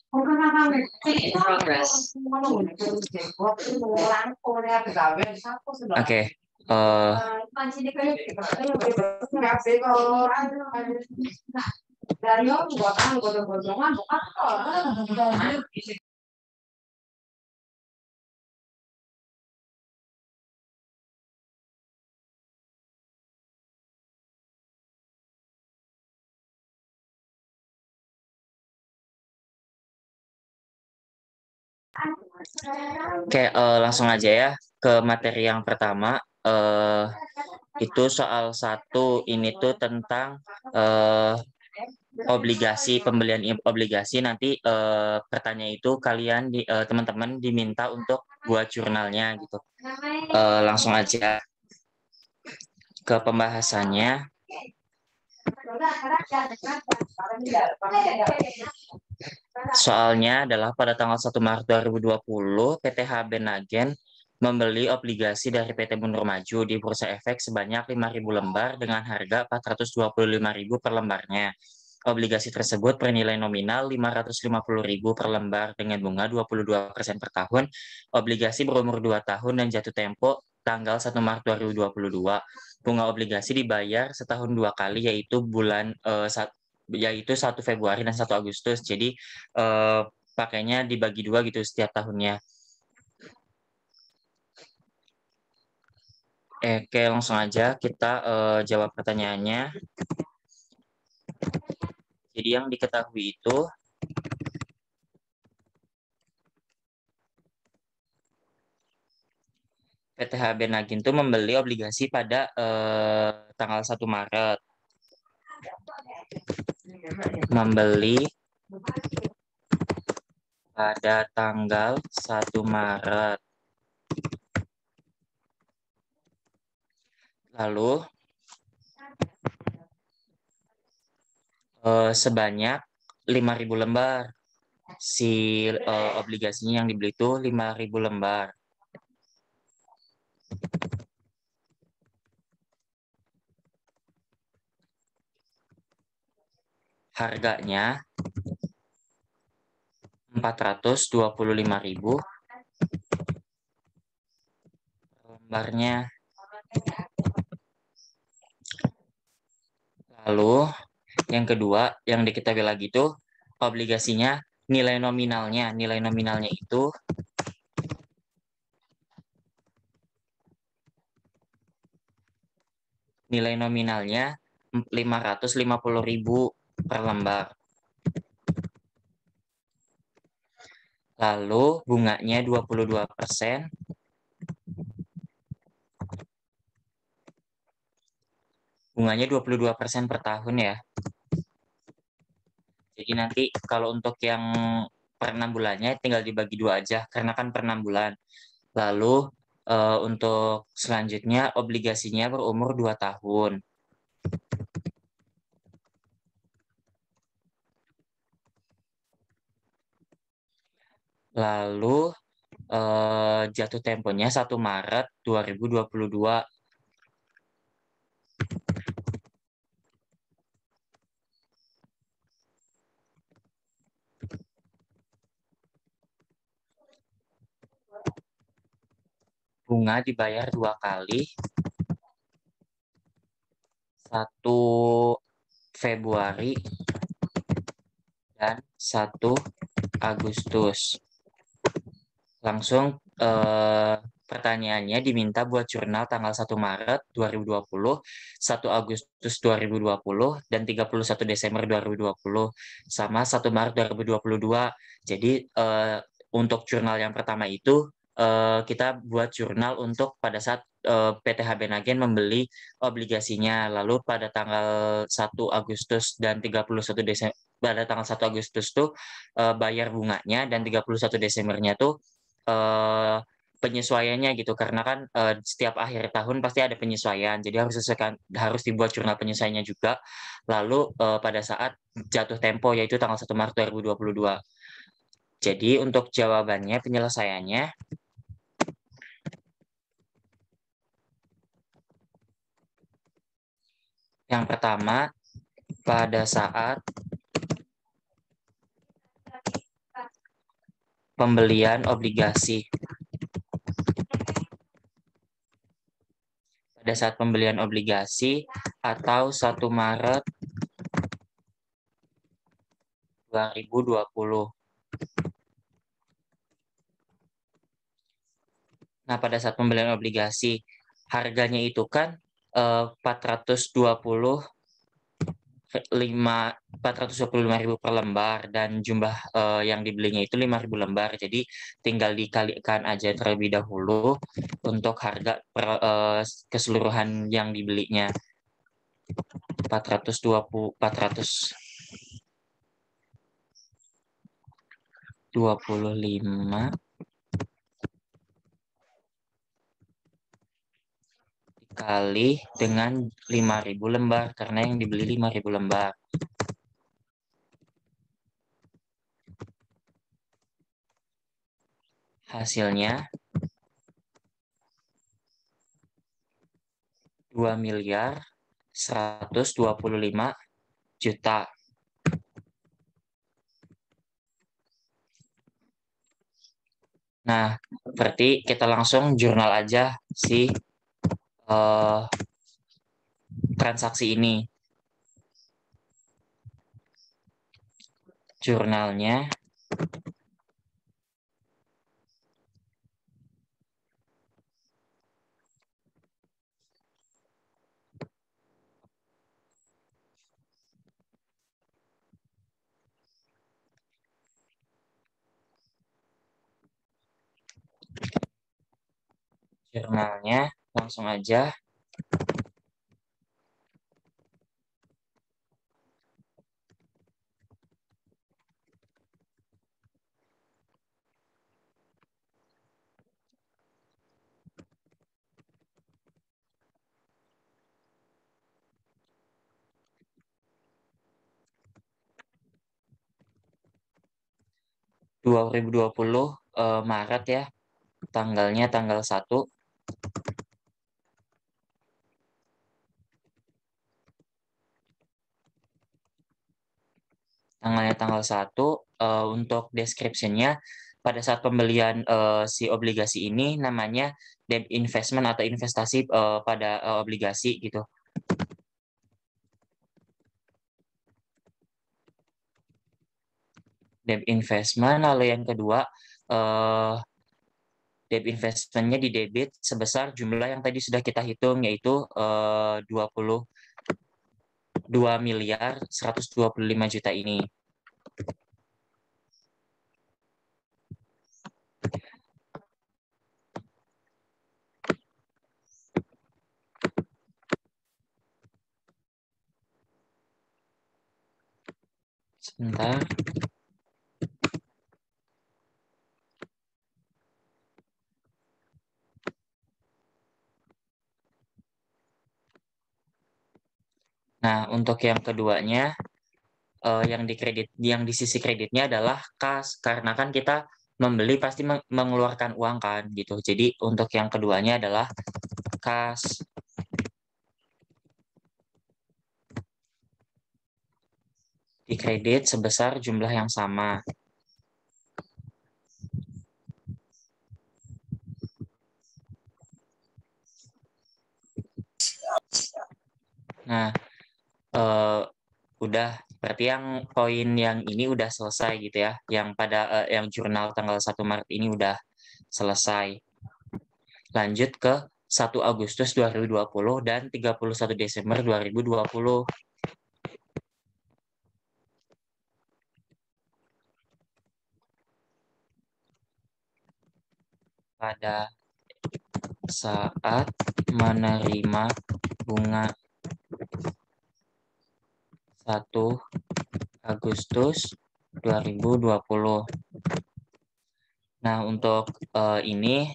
Progress. Oke. Oke, langsung aja ya ke materi yang pertama. Itu soal satu ini tuh tentang obligasi, pembelian obligasi. Nanti pertanyaan itu kalian teman-teman diminta untuk buat jurnalnya gitu. Langsung aja ke pembahasannya. Soalnya adalah pada tanggal 1 Maret 2020, PT HB Nagen membeli obligasi dari PT Mundur Maju di Bursa Efek sebanyak 5.000 lembar dengan harga 425.000 per lembarnya. Obligasi tersebut bernilai nominal 550.000 per lembar dengan bunga 22% per tahun. Obligasi berumur 2 tahun dan jatuh tempo tanggal 1 Maret 2022. Bunga obligasi dibayar setahun 2 kali, yaitu 1 Februari dan 1 Agustus. Jadi pakainya dibagi 2 gitu setiap tahunnya. Oke, langsung aja kita jawab pertanyaannya. Jadi yang diketahui itu PT HB Nagin itu membeli obligasi pada tanggal 1 Maret. Membeli pada tanggal 1 Maret. Lalu sebanyak 5.000 lembar. Si obligasinya yang dibeli itu 5.000 lembar. Harganya 425.000 lembarnya. Lalu yang kedua yang diketahui lagi itu obligasinya nilai nominalnya. Nilai nominalnya itu nilai nominalnya 550.000 per lembar. Lalu bunganya 22%. Bunganya 22% per tahun ya. Jadi nanti kalau untuk yang per 6 bulannya tinggal dibagi 2 aja karena kan per 6 bulan. Lalu untuk selanjutnya obligasinya berumur 2 tahun. Lalu jatuh temponya 1 Maret 2022. Bunga dibayar 2 kali. 1 Februari dan 1 Agustus. Langsung pertanyaannya diminta buat jurnal tanggal 1 Maret 2020, 1 Agustus 2020, dan 31 Desember 2020, sama 1 Maret 2022. Jadi untuk jurnal yang pertama itu kita buat jurnal untuk pada saat PT HB Nagen membeli obligasinya. Lalu pada tanggal 1 Agustus dan 31 Desember, pada tanggal 1 Agustus tuh bayar bunganya, dan 31 Desembernya tuh penyesuaiannya gitu, karena kan setiap akhir tahun pasti ada penyesuaian, jadi harus dibuat jurnal penyesuaiannya juga. Lalu pada saat jatuh tempo yaitu tanggal 1 Maret 2022. Jadi untuk jawabannya, penyelesaiannya yang pertama, pada saat pembelian obligasi. Pada saat pembelian obligasi atau 1 Maret 2020. Nah, pada saat pembelian obligasi, harganya itu kan 425.000 per lembar dan jumlah yang dibelinya itu 5.000 lembar. Jadi tinggal dikalikan aja terlebih dahulu untuk harga keseluruhan yang dibelinya. 425 dikali dengan 5.000 lembar karena yang dibeli 5.000 lembar. Hasilnya 2.125.000.000. Nah, berarti kita langsung jurnal aja si transaksi ini. Jurnalnya langsung aja. Maret ya, tanggalnya tanggal 1. Tanggalnya tanggal 1, untuk description-nya pada saat pembelian si obligasi ini namanya debt investment atau investasi pada obligasi gitu. Debt investment, lalu yang kedua debt investment-nya di debit sebesar jumlah yang tadi sudah kita hitung, yaitu 22.125.000.000 ini. Sebentar. Nah, untuk yang keduanya, yang di sisi kreditnya adalah kas, karena kan kita membeli pasti mengeluarkan uang kan gitu. Jadi untuk yang keduanya adalah kas. Di kredit sebesar jumlah yang sama. Nah, udah berarti yang poin yang ini udah selesai gitu ya. Yang pada yang jurnal tanggal 1 Maret ini udah selesai. Lanjut ke 1 Agustus 2020 dan 31 Desember 2020. Pada saat menerima bunga 1 Agustus 2020. Nah, untuk ini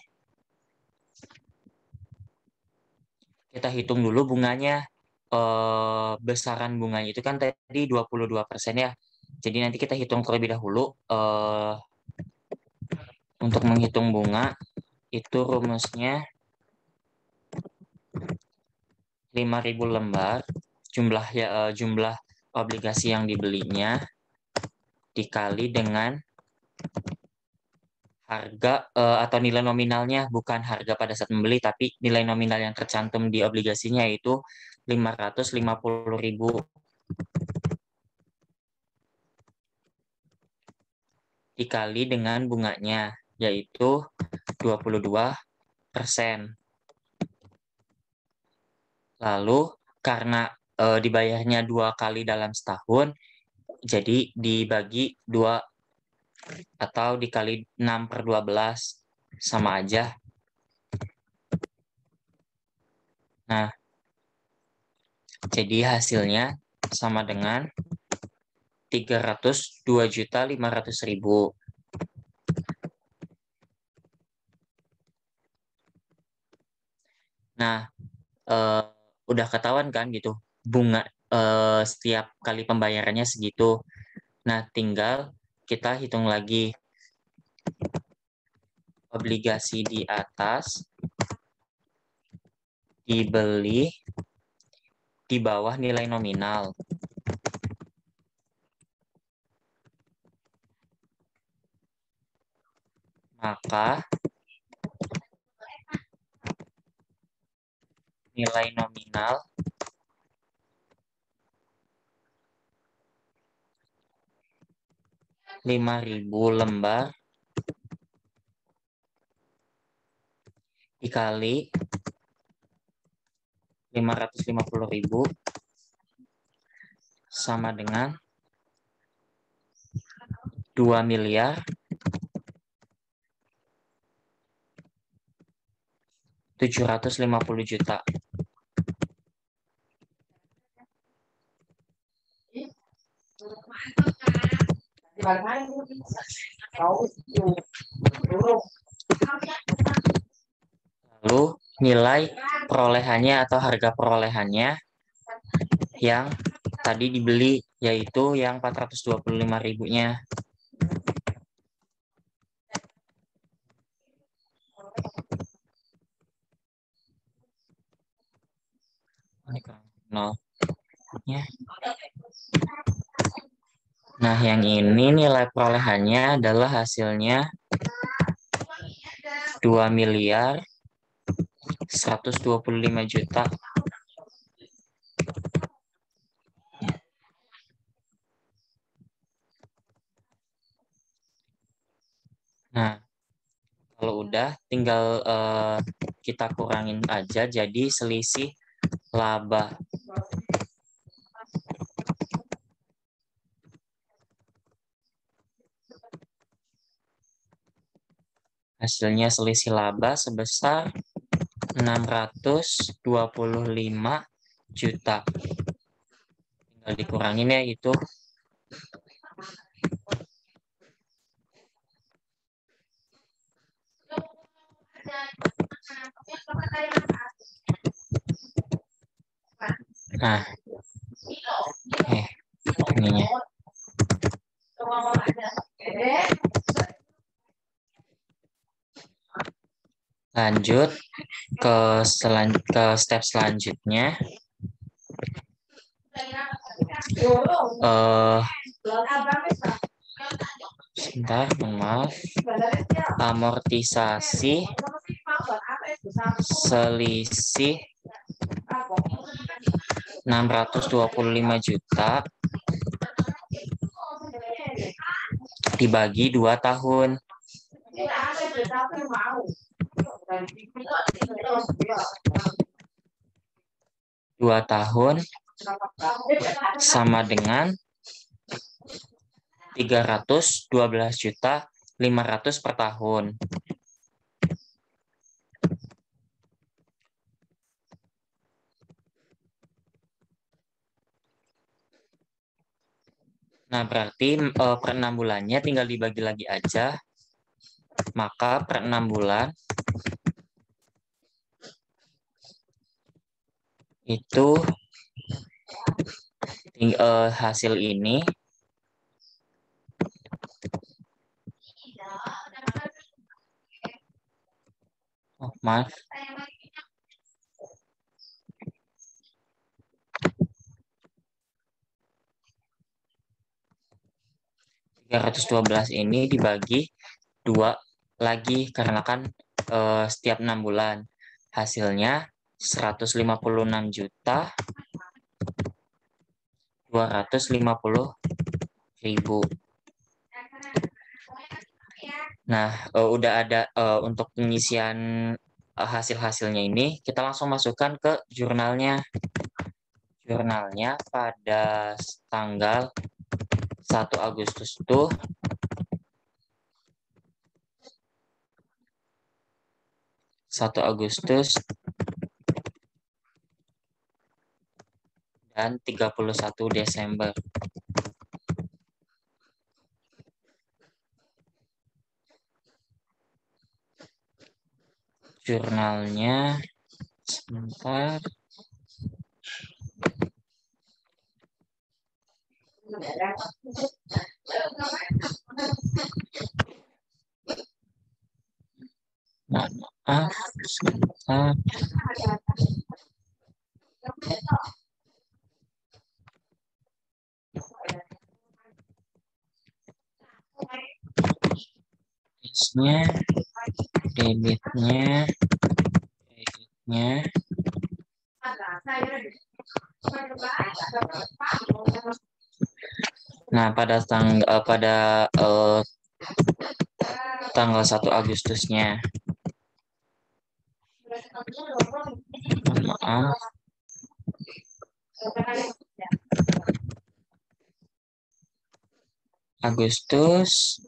kita hitung dulu bunganya. Besaran bunganya itu kan tadi 22% ya. Jadi nanti kita hitung terlebih dahulu untuk menghitung bunga itu rumusnya 5.000 lembar jumlah obligasi yang dibelinya dikali dengan harga atau nilai nominalnya, bukan harga pada saat membeli, tapi nilai nominal yang tercantum di obligasinya yaitu 550.000 dikali dengan bunganya, yaitu 22%. Lalu karena dibayarnya 2 kali dalam setahun, jadi dibagi 2 atau dikali 6/12, sama aja. Nah, jadi hasilnya sama dengan 302.500.000. Nah, udah ketahuan kan gitu bunga setiap kali pembayarannya segitu. Nah, tinggal kita hitung lagi obligasi di atas dibeli di bawah nilai nominal. Maka nilai nominal Rp5.000 lembar dikali 550.000 sama dengan 2.750.000.000. Lalu nilai perolehannya atau harga perolehannya yang tadi dibeli, yaitu yang 425.000-nya. Ini kurang 0. Nah, yang ini nilai perolehannya adalah hasilnya 2.125.000.000. Nah, kalau udah tinggal kita kurangin aja jadi selisih laba. Hasilnya selisih laba sebesar 625 juta. Tinggal dikurangin ya itu. Nah, ininya. Lanjut ke step selanjutnya. Sebentar, maaf. Amortisasi selisih 625 juta dibagi 2 tahun. 2 tahun sama dengan 312.500.000 per tahun. Nah, berarti per 6 bulannya tinggal dibagi lagi aja. Maka per 6 bulan itu hasil ini maaf. Rp312 ini dibagi 2 lagi karena kan setiap 6 bulan. Hasilnya 156.250.000. Nah, udah ada untuk pengisian hasil-hasilnya ini, kita langsung masukkan ke jurnalnya. Jurnalnya pada tanggal 1 Agustus tuh 1 Agustus dan 31 Desember. Jurnalnya sebentar. Maaf, sebentar. Cashnya, debitnya, kreditnya. Nah, pada tanggal 1 Agustusnya. Maaf. Agustus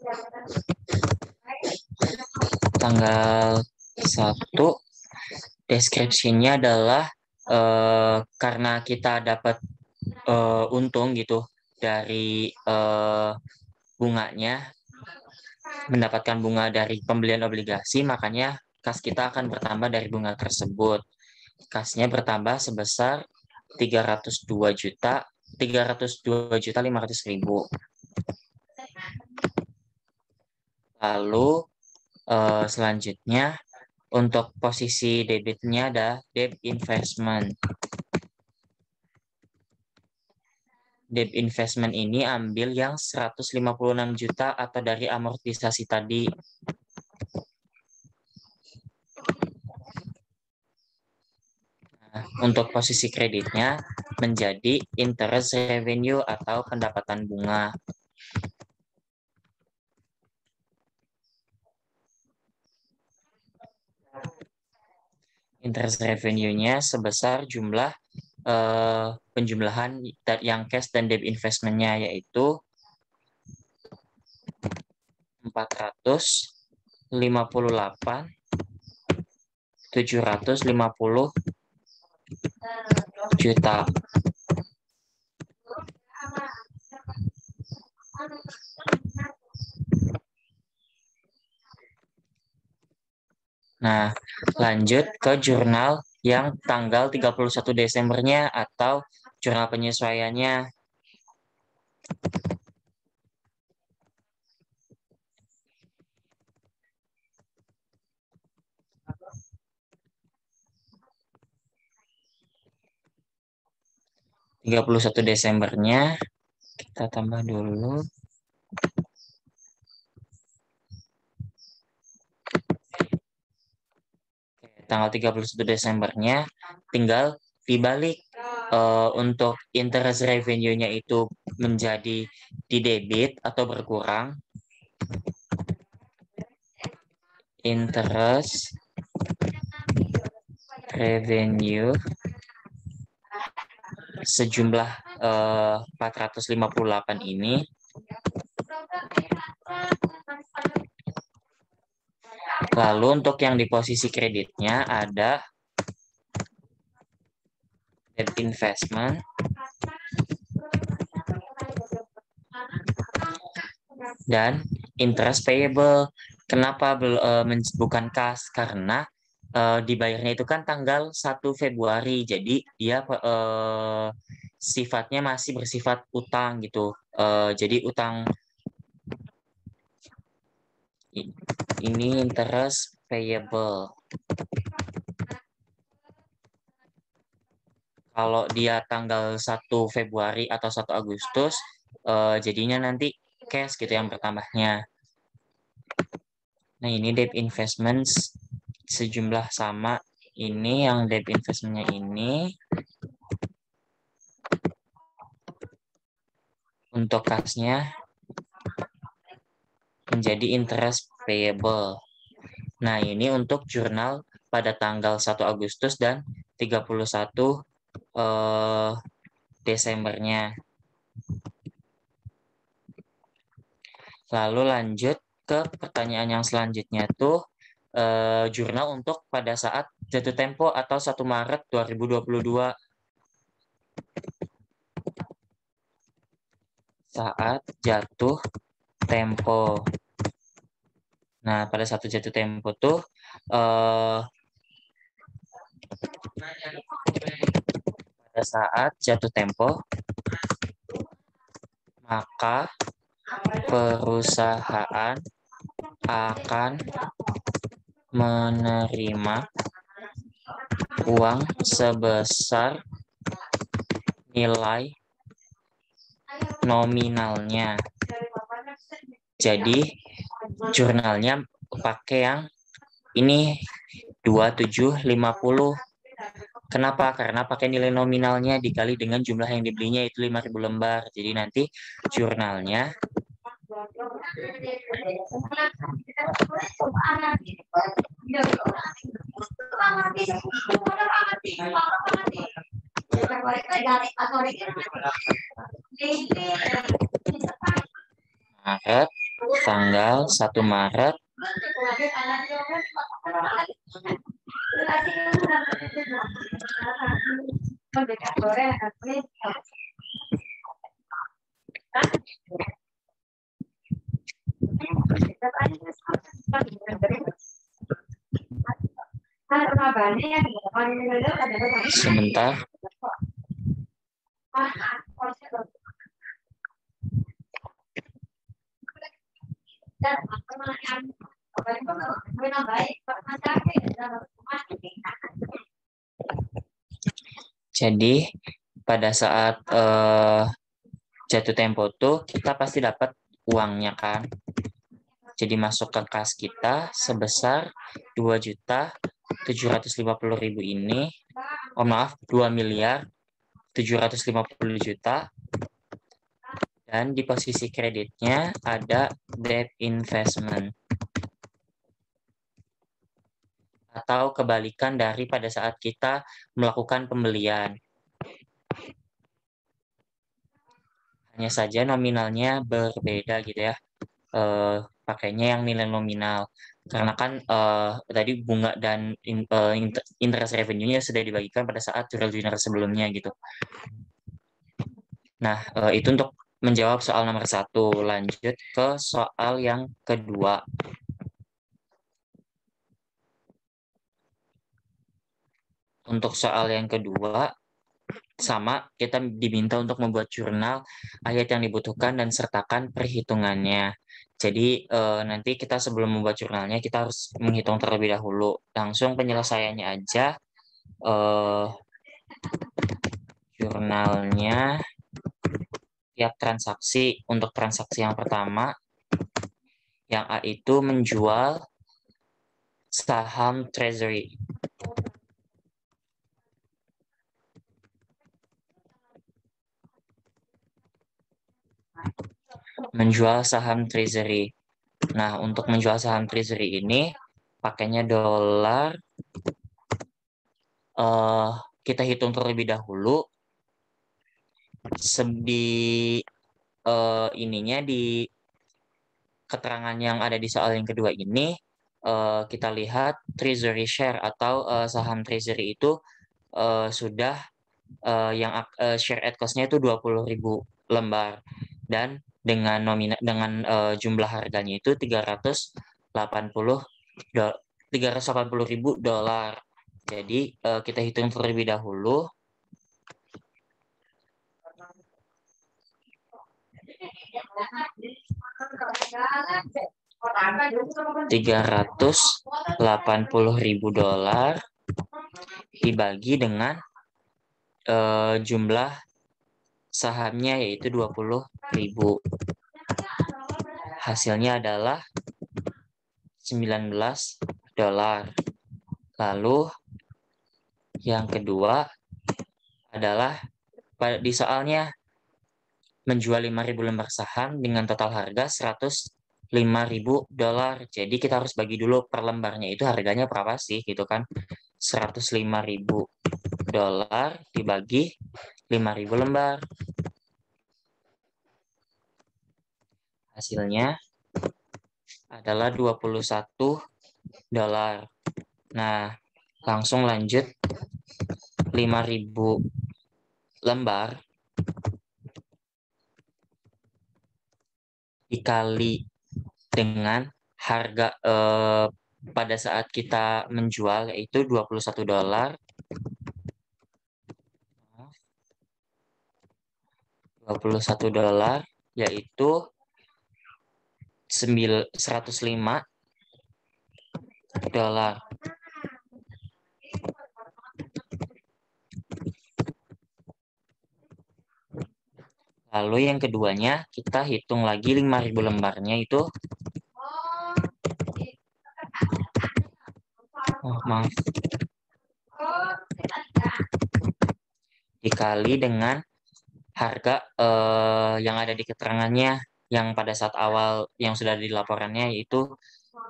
tanggal 1, deskripsinya adalah karena kita dapat untung gitu dari bunganya, mendapatkan bunga dari pembelian obligasi, makanya kas kita akan bertambah dari bunga tersebut. Kasnya bertambah sebesar 302.500.000. Lalu selanjutnya untuk posisi debitnya ada debt investment. Debt investment ini ambil yang 156 juta atau dari amortisasi tadi. Nah, untuk posisi kreditnya menjadi interest revenue atau pendapatan bunga. Interest revenue-nya sebesar jumlah penjumlahan yang cash dan debt investment-nya, yaitu 458.750 juta. Nah, lanjut ke jurnal yang tanggal 31 Desembernya atau jurnal penyesuaiannya. Desembernya kita tambah dulu. Tanggal 31 Desembernya tinggal dibalik untuk interest revenue-nya itu menjadi di debit atau berkurang. Interest revenue sejumlah 458 ini lalu untuk yang di posisi kreditnya ada debt investment dan interest payable. Kenapa bukan kas? Karena dibayarnya itu kan tanggal 1 Februari, jadi dia sifatnya masih bersifat utang gitu. Jadi utang ini interest payable. Kalau dia tanggal 1 Februari atau 1 Agustus, jadinya nanti cash gitu yang bertambahnya. Nah, ini debt investments sejumlah sama. Ini yang debt investmentnya ini. Untuk kasnya menjadi interest payable. Nah, ini untuk jurnal pada tanggal 1 Agustus dan 31 Desembernya. Lalu lanjut ke pertanyaan yang selanjutnya tuh jurnal untuk pada saat jatuh tempo atau 1 Maret 2022. Saat jatuh tempo. Nah, pada saat jatuh tempo tuh pada saat jatuh tempo maka perusahaan akan menerima uang sebesar nilai nominalnya. Jadi jurnalnya pakai yang ini 2750. Kenapa? Karena pakai nilai nominalnya dikali dengan jumlah yang dibelinya itu 5.000 lembar. Jadi nanti jurnalnya Maret, tanggal 1 Maret sebentar. Jadi pada saat jatuh tempo tuh kita pasti dapat uangnya kan. Jadi masuk ke kas kita sebesar 2.750.000 ini. Oh maaf, 2.750.000.000. Dan di posisi kreditnya ada debt investment. Atau kebalikan dari pada saat kita melakukan pembelian. Hanya saja nominalnya berbeda gitu ya. Pakainya yang nilai nominal. Karena kan tadi bunga dan interest revenue-nya sudah dibagikan pada saat real dinner sebelumnya gitu. Nah, itu untuk menjawab soal nomor 1. Lanjut ke soal yang kedua. Untuk soal yang kedua, sama, kita diminta untuk membuat jurnal ayat yang dibutuhkan dan sertakan perhitungannya. Jadi nanti kita sebelum membuat jurnalnya, kita harus menghitung terlebih dahulu. Langsung penyelesaiannya aja. Jurnalnya tiap transaksi. Untuk transaksi yang pertama, yang A itu menjual saham treasury. Menjual saham treasury. Nah, untuk menjual saham treasury ini pakainya dolar. Kita hitung terlebih dahulu. Di ininya di keterangan yang ada di soal yang kedua ini kita lihat treasury share atau saham treasury itu sudah yang share at cost-nya itu 20.000 lembar dan dengan jumlah harganya itu 380.000 dolar. Jadi kita hitung terlebih dahulu. $380.000 dibagi dengan jumlah sahamnya yaitu 20.000. Hasilnya adalah $19. Lalu yang kedua adalah di soalnya menjual 5.000 lembar saham dengan total harga $105.000. Jadi kita harus bagi dulu per lembarnya itu harganya berapa sih gitu kan. $105.000 dibagi 5.000 lembar. Hasilnya adalah $21. Nah, langsung lanjut 5.000 lembar dikali dengan harga pada saat kita menjual yaitu $21. $21 yaitu $105. Lalu yang keduanya kita hitung lagi 5.000 lembarnya itu dikali dengan harga yang ada di keterangannya yang pada saat awal yang sudah di laporannya yaitu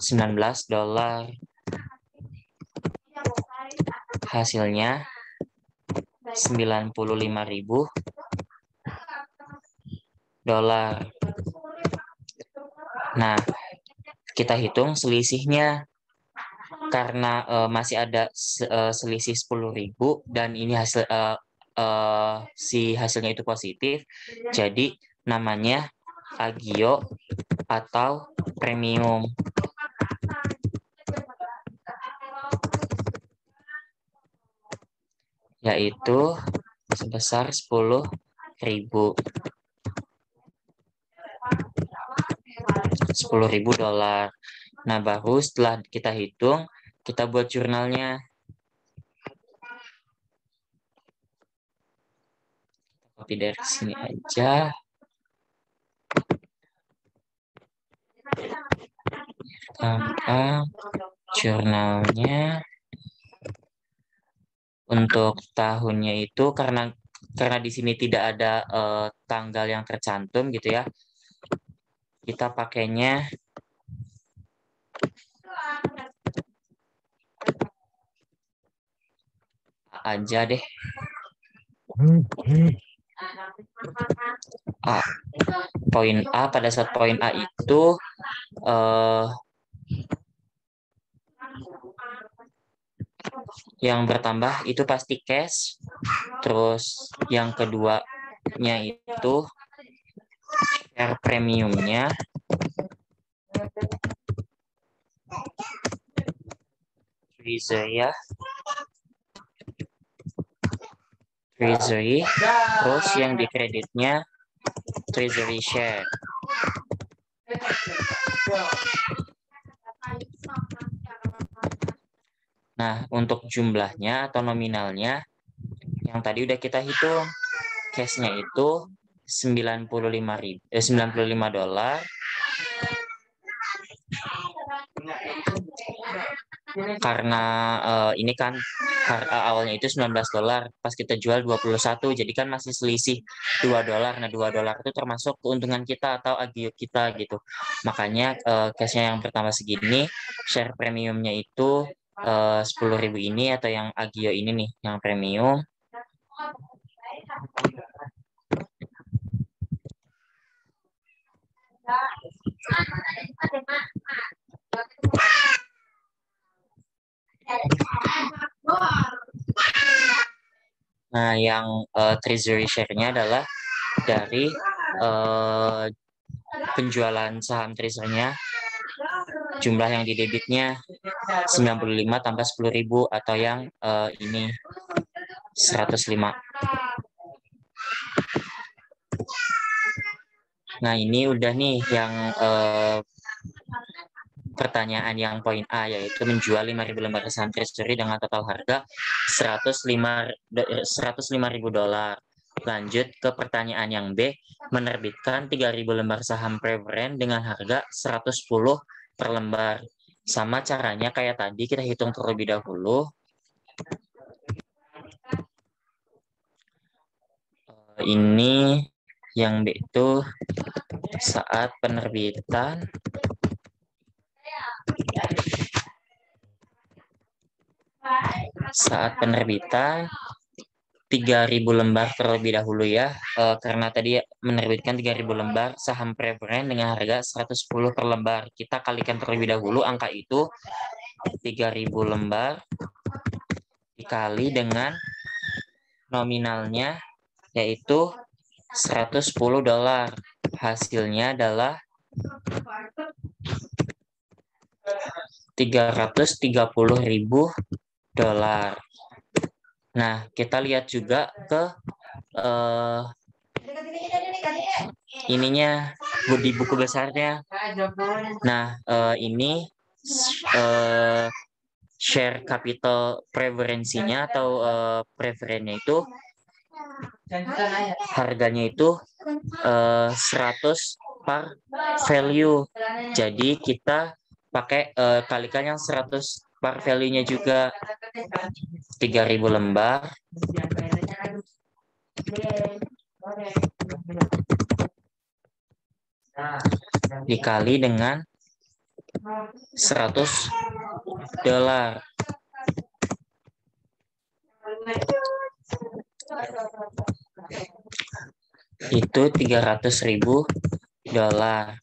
$19. Hasilnya $95.000. Nah, kita hitung selisihnya karena masih ada selisih 10.000 dan ini hasil si hasilnya itu positif, jadi namanya agio atau premium. Yaitu sebesar $10.000. $10.000. Nah, baru setelah kita hitung, kita buat jurnalnya. Copy dari sini aja. Tanpa jurnalnya untuk tahunnya itu karena di sini tidak ada tanggal yang tercantum gitu ya. Kita pakainya aja deh. A. Poin A, pada saat poin A itu yang bertambah itu pasti cash. Terus yang keduanya itu share premiumnya. Treasury. Terus yang di kreditnya treasury share. Nah, untuk jumlahnya atau nominalnya yang tadi udah kita hitung. Cashnya itu $95. Karena ini kan awalnya itu $19, pas kita jual 21, jadi kan masih selisih $2. Nah, $2 itu termasuk keuntungan kita atau agio kita gitu. Makanya cashnya yang pertama segini, share premiumnya itu 10.000 ini atau yang agio ini nih, yang premium. Nah, yang treasury share-nya adalah dari penjualan saham treasury-nya, jumlah yang didebitnya 95 tambah 10.000 atau yang ini 105. Nah, ini udah nih yang pertanyaan yang poin A, yaitu menjual 5.000 lembar saham treasury dengan total harga $105.000. Lanjut ke pertanyaan yang B, menerbitkan 3.000 lembar saham preference dengan harga 110 per lembar. Sama caranya kayak tadi, kita hitung terlebih dahulu. Ini yang D itu saat penerbitan saat penerbitan 3.000 lembar terlebih dahulu ya, karena tadi menerbitkan 3.000 lembar saham preferen dengan harga 110 per lembar. Kita kalikan terlebih dahulu angka itu, 3.000 lembar dikali dengan nominalnya yaitu 110 dolar. Hasilnya adalah 330.000 dolar. Nah, kita lihat juga ke ininya di buku besarnya. Nah, ini share capital preferensinya atau preferennya itu harganya itu 100 per value. Jadi kita pakai kalikan yang 100 per value-nya juga, 3.000 lembar dikali dengan 100 dolar. Itu 300.000 dolar.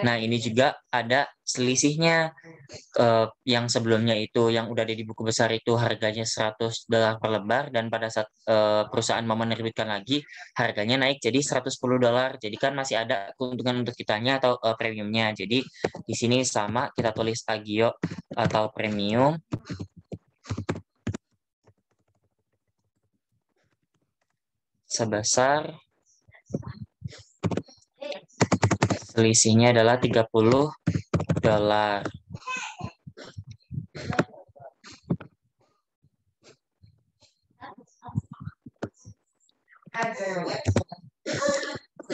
Nah, ini juga ada selisihnya. Yang sebelumnya itu yang udah ada di buku besar itu harganya 100 dolar per lembar, dan pada saat perusahaan mau menerbitkan lagi harganya naik jadi 110 dolar. Jadi kan masih ada keuntungan untuk kitanya atau premiumnya. Jadi di sini sama, kita tulis agio atau premium sebesar selisihnya adalah 30 dolar.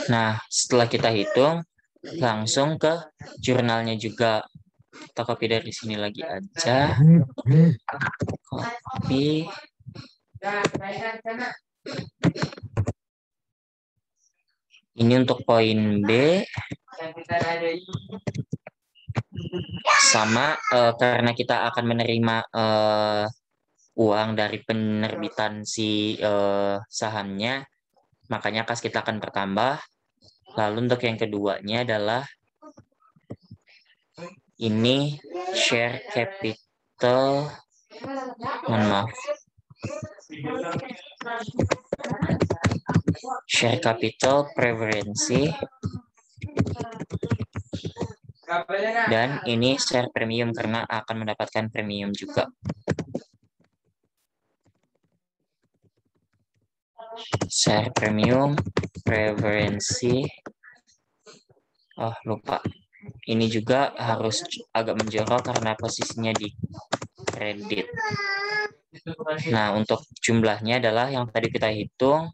Nah, setelah kita hitung, langsung ke jurnalnya juga. Kita copy dari sini lagi aja. Copy. Ini untuk poin B. Sama, karena kita akan menerima uang dari penerbitan si sahamnya, makanya kas kita akan bertambah. Lalu untuk yang keduanya adalah ini share capital, mohon maaf, share capital preferensi, dan ini share premium karena akan mendapatkan premium juga. Share premium preferensi, oh lupa, ini juga harus agak menjorok karena posisinya di kredit. Nah, untuk jumlahnya adalah yang tadi kita hitung.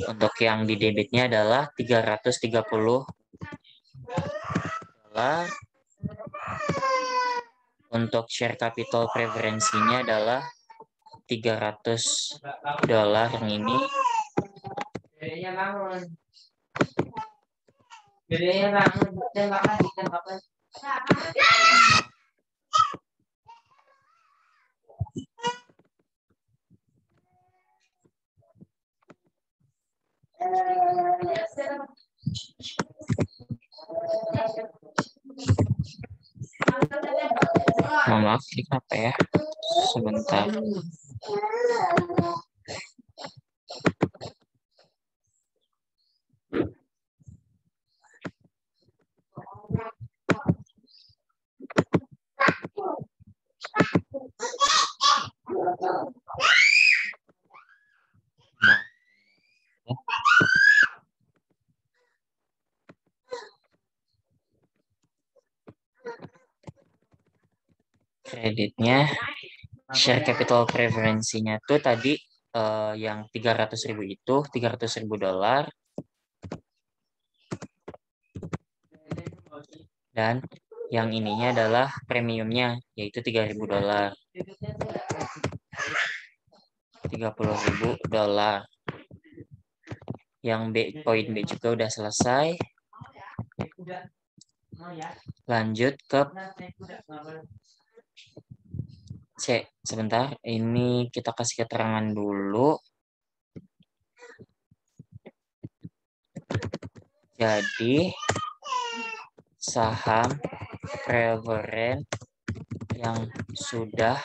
Untuk yang di debitnya adalah 330 dolar. Untuk share capital preferensinya adalah 300 dolar yang ini. Mohon maaf, ini kenapa ya? Sebentar. Kreditnya, share capital preferensinya tuh tadi yang 300.000 itu 300.000 dolar Dan yang ininya adalah premiumnya, yaitu $3.000. $30.000. Yang poin B juga udah selesai. Lanjut ke C. Sebentar, ini kita kasih keterangan dulu. Jadi, saham preferen yang sudah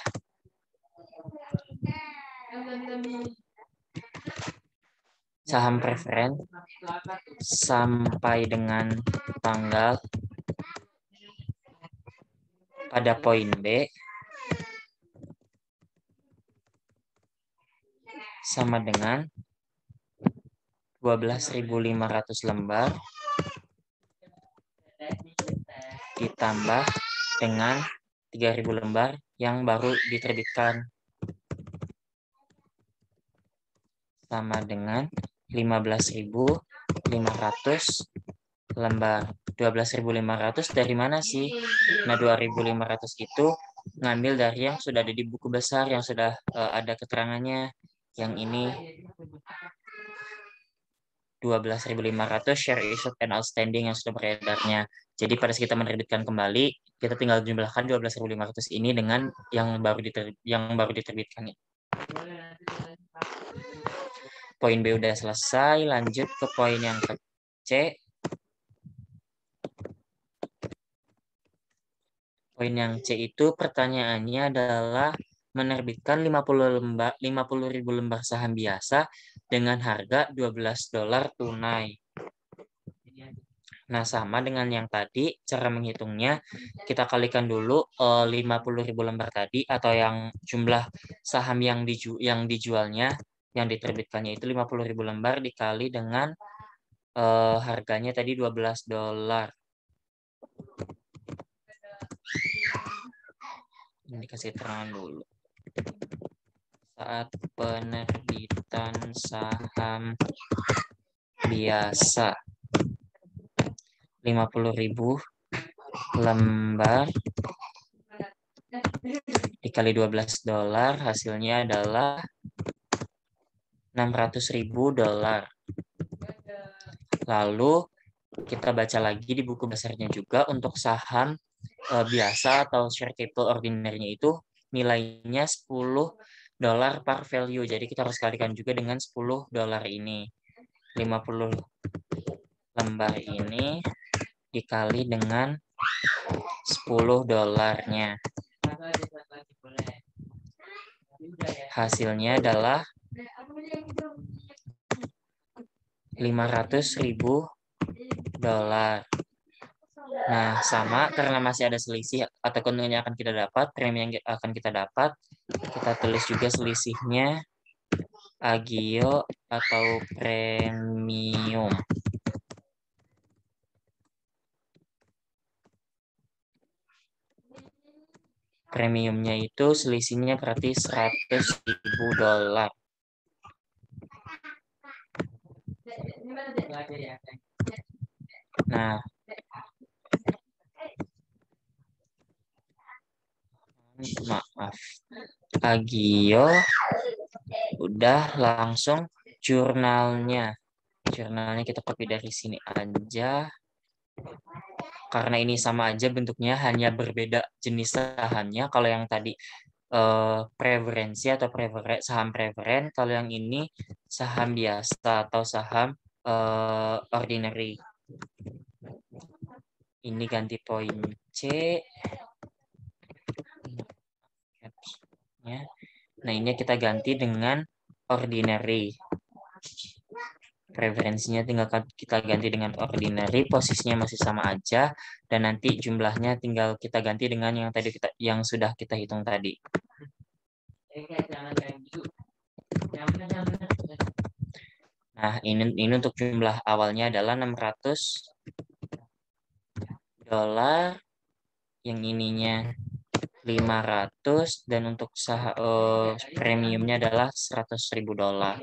saham preferen sampai dengan tanggal pada poin B sama dengan 12.500 lembar ditambah dengan 3.000 lembar yang baru diterbitkan sama dengan 15.500 lembar. 12.500 dari mana sih? Nah, 2.500 itu ngambil dari yang sudah ada di buku besar, yang sudah ada keterangannya. Yang ini 12.500 share issued and outstanding yang sudah beredarnya. Jadi pada saat kita menerbitkan kembali, kita tinggal jumlahkan 12.500 ini dengan yang baru diterbitkan. Poin B udah selesai, lanjut ke poin yang ke C. Poin yang C itu pertanyaannya adalah menerbitkan 50.000 lembar saham biasa dengan harga $12 tunai. Nah, sama dengan yang tadi, cara menghitungnya kita kalikan dulu 50.000 lembar tadi atau yang jumlah saham yang dijualnya, yang diterbitkannya itu 50.000 lembar dikali dengan harganya tadi $12. Ini dikasih terangan dulu. Saat penerbitan saham biasa 50.000 lembar dikali $12 hasilnya adalah $600.000. Lalu kita baca lagi di buku besarnya juga untuk saham biasa atau share capital ordinary-nya itu nilainya $10 per value. Jadi kita harus kalikan juga dengan $10 ini. 50 lembar ini dikali dengan $10-nya. Hasilnya adalah $500.000. Nah, sama karena masih ada selisih atau keuntungan yang akan kita dapat, premi yang akan kita dapat, kita tulis juga selisihnya agio atau premium. Premiumnya itu selisihnya berarti $100.000. Nah, maaf, agio udah langsung jurnalnya kita copy dari sini aja karena ini sama aja bentuknya, hanya berbeda jenis sahamnya. Kalau yang tadi preferensi atau saham preferen, kalau yang ini saham biasa atau saham ordinary. Ini ganti poin C. Nah, ini kita ganti dengan ordinary. Preferensinya tinggal kita ganti dengan ordinary, posisinya masih sama aja, dan nanti jumlahnya tinggal kita ganti dengan yang sudah kita hitung tadi. Nah, ini untuk jumlah awalnya adalah $600, yang ininya 500, dan untuk premiumnya adalah $100.000.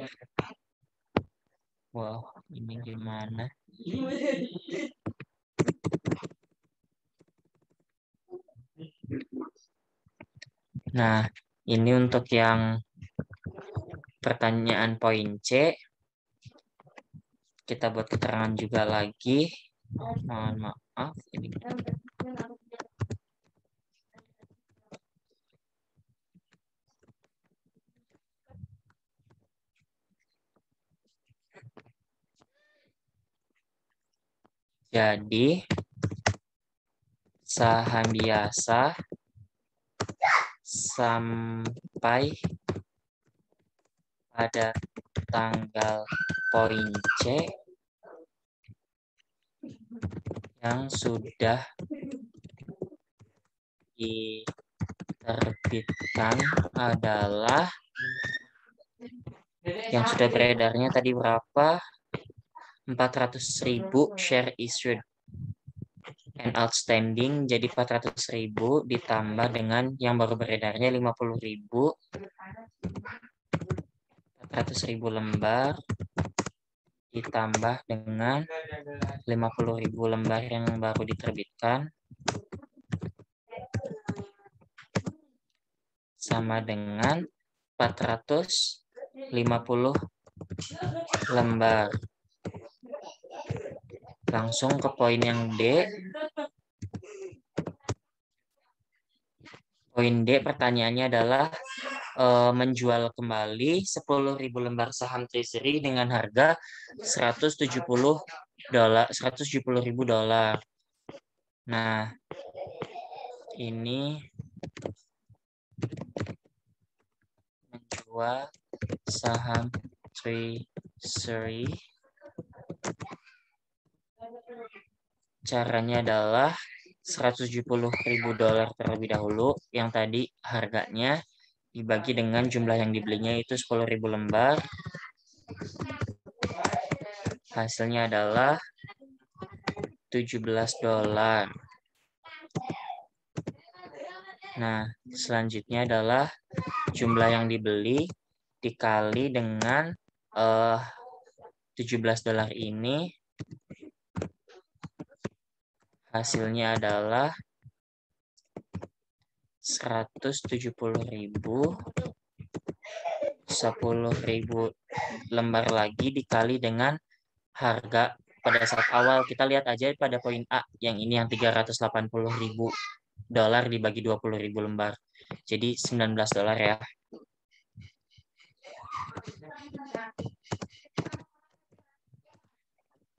Wow, ini gimana? Nah, ini untuk yang pertanyaan poin C. Kita buat keterangan juga lagi. Mohon maaf. Ini. Jadi, saham biasa sampai pada tanggal poin C yang sudah diterbitkan adalah yang sudah beredarnya tadi berapa? 400.000 share issued and outstanding, jadi 400.000 ditambah dengan yang baru beredarnya 50.000, 400.000 lembar ditambah dengan 50.000 lembar yang baru diterbitkan sama dengan 450 lembar. Langsung ke poin yang D. Poin D pertanyaannya adalah menjual kembali 10.000 lembar saham Treasury dengan harga $170.000. Nah, ini menjual saham Treasury. Caranya adalah $170.000 terlebih dahulu. Yang tadi harganya dibagi dengan jumlah yang dibelinya itu 10.000 lembar. Hasilnya adalah $17. Nah, selanjutnya adalah jumlah yang dibeli dikali dengan $17 ini. Hasilnya adalah 170.000, 10.000 lembar lagi dikali dengan harga pada saat awal. Kita lihat aja pada poin A, yang ini yang $380.000 dibagi 20.000 lembar. Jadi $19 ya.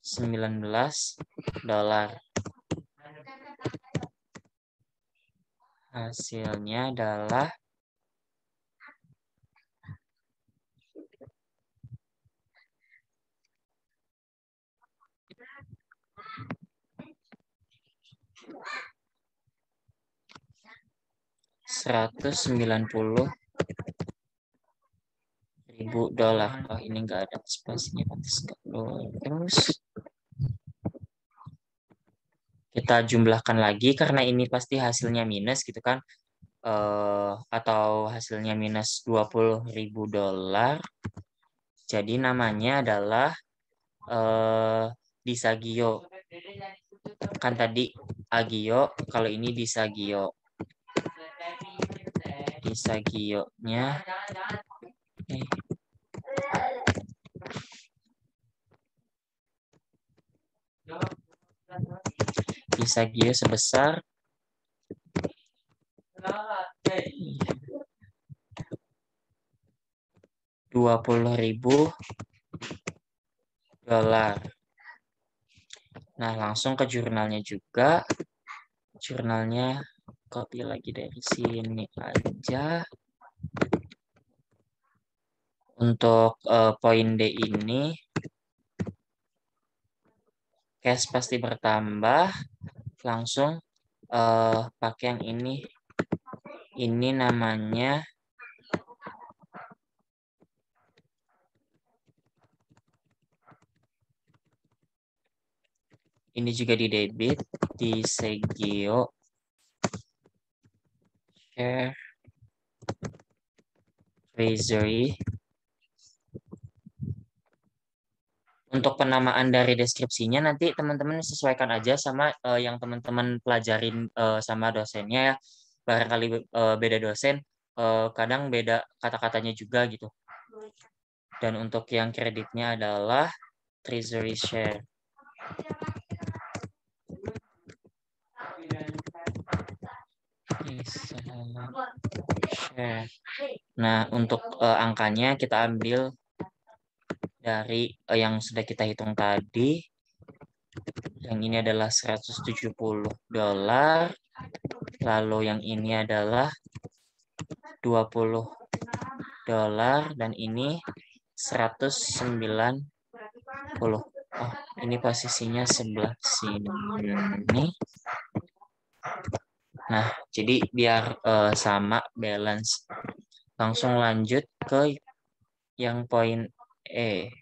$19. Hasilnya adalah $190.000. Oh, ini nggak ada spasinya, pantas nggak terus. Kita jumlahkan lagi karena ini pasti hasilnya minus gitu kan, atau hasilnya minus $20.000. Jadi namanya adalah Disagio. Kan tadi Agio, kalau ini Disagio. Disagio-nya Disagio sebesar $20.000. Nah, langsung ke jurnalnya juga. Jurnalnya copy lagi dari sini aja. Untuk poin D ini, cash pasti bertambah. Langsung pakai yang ini. Ini namanya ini juga di debit, di Segio share Treasury. Untuk penamaan dari deskripsinya nanti teman-teman sesuaikan aja sama yang teman-teman pelajarin sama dosennya ya. Barangkali beda dosen. kadang beda kata-katanya juga gitu. Dan untuk yang kreditnya adalah treasury share. Nah, untuk angkanya kita ambil dari yang sudah kita hitung tadi. Yang ini adalah $170. Lalu yang ini adalah $20. Dan ini 190. Oh, ini posisinya sebelah sini. Nah, jadi biar sama balance. Langsung lanjut ke yang poin E.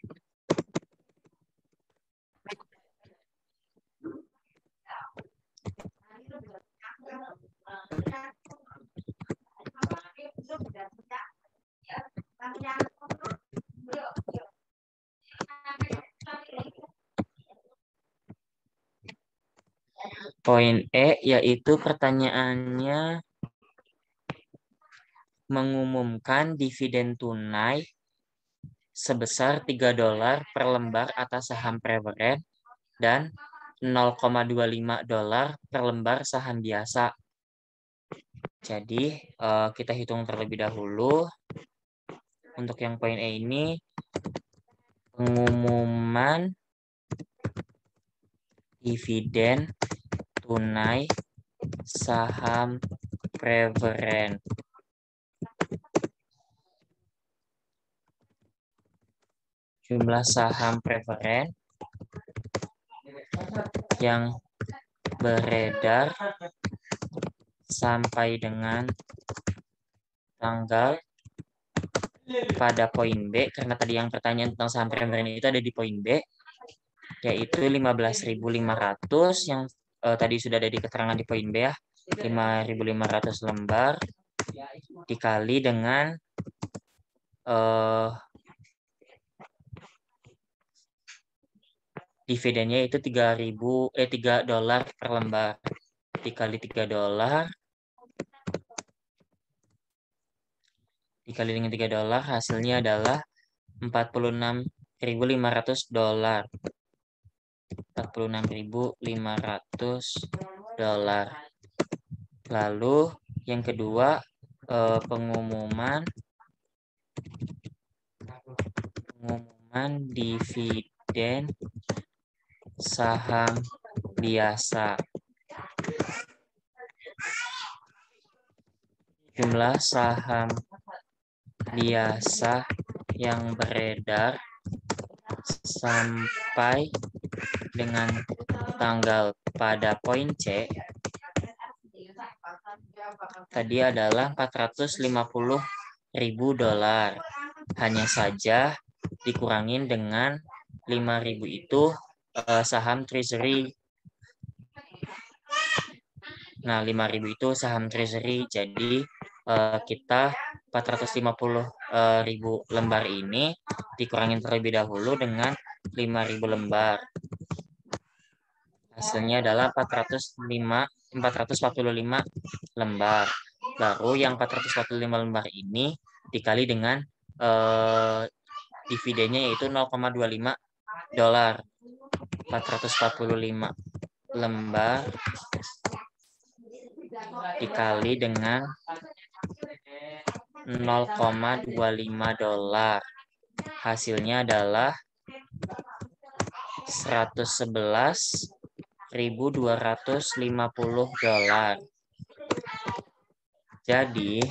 Poin E yaitu pertanyaannya mengumumkan dividen tunai sebesar $3 per lembar atas saham preferred dan $0,25 per lembar saham biasa. Jadi kita hitung terlebih dahulu. Untuk yang poin E ini, pengumuman dividen tunai saham preferred. Jumlah saham preferred yang beredar sampai dengan tanggal pada poin B, karena tadi yang pertanyaan tentang saham preferred itu ada di poin B, yaitu 15.500 yang tadi sudah ada di keterangan di poin B ya, 5.500 lembar dikali dengan dividennya itu $3 per lembar dikali $3 dikali dengan $3, hasilnya adalah $46.500. $46.500. Lalu yang kedua, pengumuman dividen saham biasa. Jumlah saham biasa yang beredar sampai dengan tanggal pada poin C tadi adalah $450.000. Hanya saja dikurangin dengan 5.000 itu saham treasury. Nah, 5.000 itu saham treasury. Jadi kita 450.000 lembar ini dikurangin terlebih dahulu dengan 5.000 lembar. Hasilnya adalah 445 lembar. Baru yang 445 lembar ini dikali dengan dividennya yaitu $0,25. 445 lembar dikali dengan $0,25. Hasilnya adalah $111.250. Jadi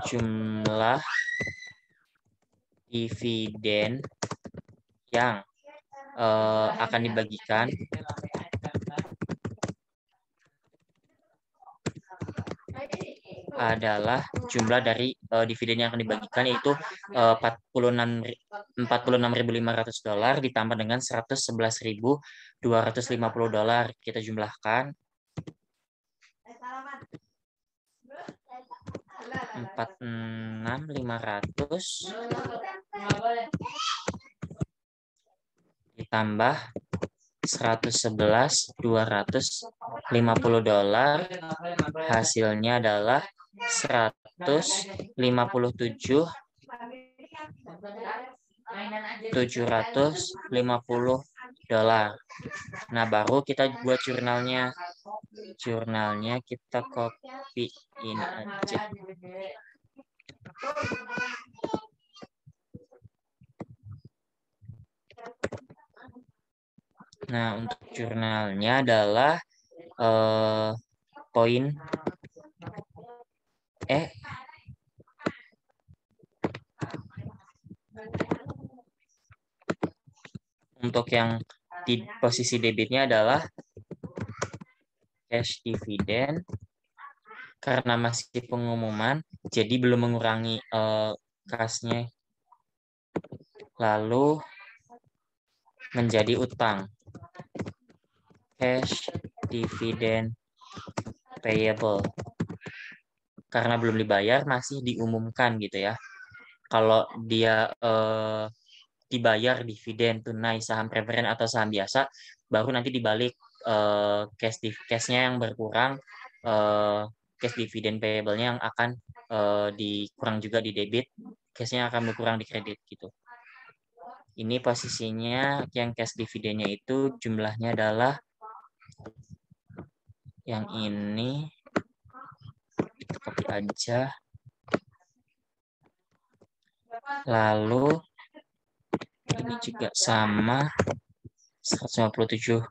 jumlah dividen yang akan dibagikan adalah jumlah dari dividen yang akan dibagikan yaitu $46.500 ditambah dengan $111.250. Kita jumlahkan 46.500 ditambah $111.250. Hasilnya adalah $157.750. Nah, baru kita buat jurnalnya. Jurnalnya kita copy-in aja. Nah, untuk jurnalnya adalah poin untuk yang di posisi debitnya adalah cash dividend. Karena masih pengumuman, jadi belum mengurangi kasnya. Lalu menjadi utang. Cash dividend payable. Karena belum dibayar, masih diumumkan gitu ya. Kalau dia dibayar dividen tunai saham preferen atau saham biasa, baru nanti dibalik cash-nya yang berkurang, cash dividend payable-nya yang akan dikurang juga di debit, cash-nya akan berkurang di kredit gitu. Ini posisinya yang cash dividennya itu jumlahnya adalah yang ini, kita copy aja. Lalu ini juga sama, $750.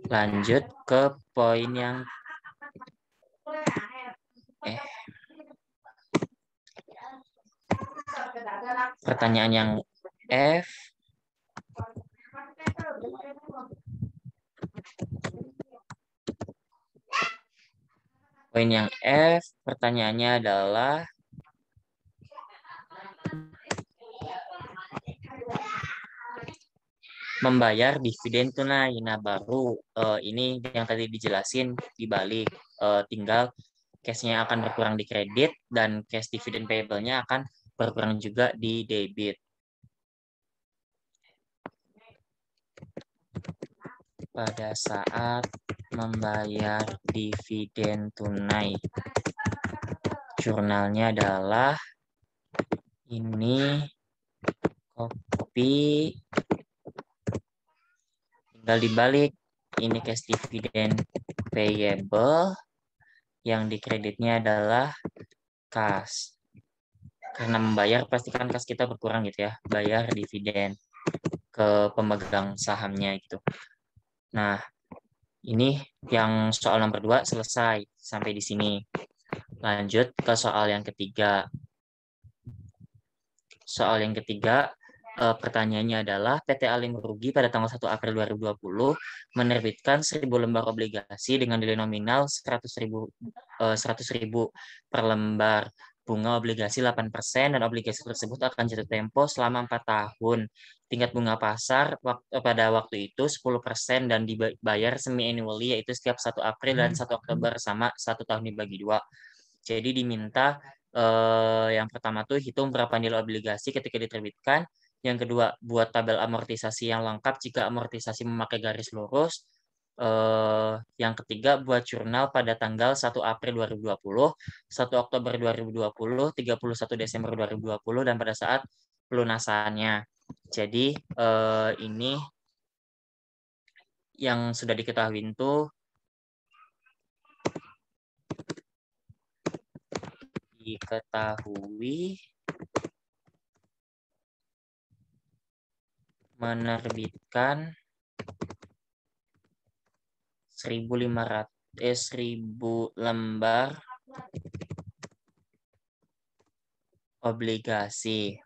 Lanjut ke poin yang pertanyaan yang F. Poin yang F, pertanyaannya adalah membayar dividen tunai. Nah, baru ini yang tadi dijelasin dibalik, tinggal cash-nya akan berkurang di kredit dan cash dividen payable-nya akan berkurang juga di debit. Pada saat membayar dividen tunai, jurnalnya adalah ini, copy, tinggal dibalik, ini cash dividend payable, yang di kreditnya adalah kas. Karena membayar pastikan kas kita berkurang gitu ya, bayar dividen ke pemegang sahamnya gitu. Nah, ini yang soal nomor 2 selesai sampai di sini. Lanjut ke soal yang ketiga. Soal yang ketiga, pertanyaannya adalah PT Alin Merugi pada tanggal 1 April 2020 menerbitkan 1.000 lembar obligasi dengan nilai nominal 100.000 per lembar. Bunga obligasi 8% dan obligasi tersebut akan jatuh tempo selama 4 tahun. Tingkat bunga pasar pada waktu itu 10% dan dibayar semi-annually, yaitu setiap 1 April dan 1 Oktober sama 1 tahun dibagi 2. Jadi diminta yang pertama tuh hitung berapa nilai obligasi ketika diterbitkan. Yang kedua, buat tabel amortisasi yang lengkap jika amortisasi memakai garis lurus. Yang ketiga, buat jurnal pada tanggal 1 April 2020, 1 Oktober 2020, 31 Desember 2020, dan pada saat pelunasannya. Jadi ini yang sudah diketahui itu menerbitkan 1.000 lembar obligasi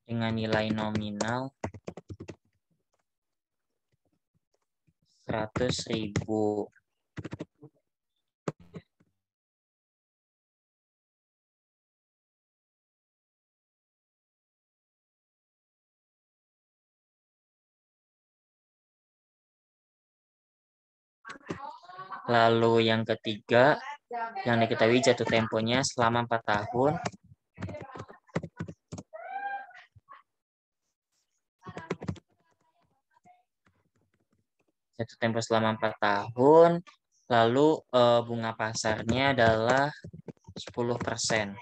dengan nilai nominal 100.000. Lalu yang ketiga, Yang diketahui jatuh temponya selama 4 tahun. Jatuh tempo selama 4 tahun. Lalu bunga pasarnya adalah 10%.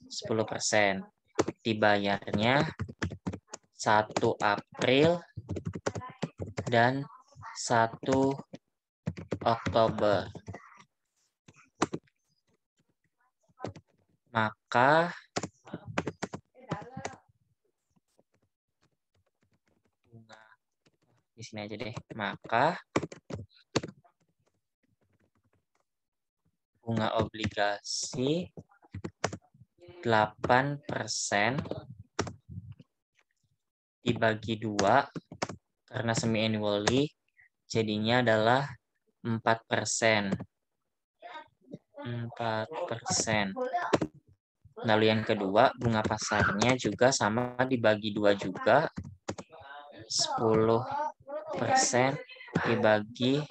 10%. Dibayarnya 1 April dan 1 Oktober. Maka bunga di sini aja deh. Maka bunga obligasi 8% dibagi 2 karena semi annually jadinya adalah 4%. 4%. Lalu yang kedua, bunga pasarnya juga sama dibagi 2 juga. 10% dibagi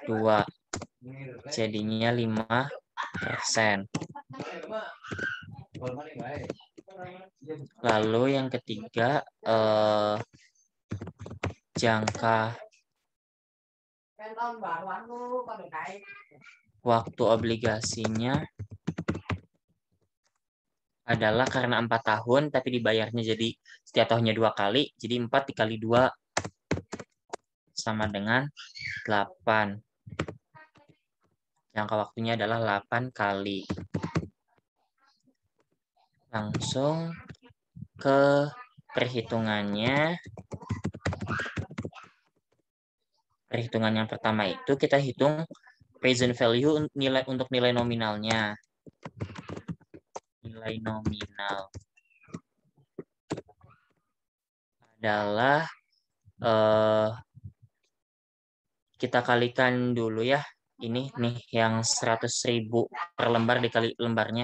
2. Jadinya 5%. Lalu yang ketiga, jangka waktu obligasinya adalah karena 4 tahun, tapi dibayarnya jadi setiap tahunnya 2 kali, jadi 4 dikali 2 sama dengan 8. Jangka waktunya adalah 8 kali. Langsung ke perhitungannya. Perhitungan yang pertama itu kita hitung present value untuk nilai nominalnya. Nilai nominal adalah kita kalikan dulu ya. Ini nih yang 100.000 per lembar dikali lembarnya.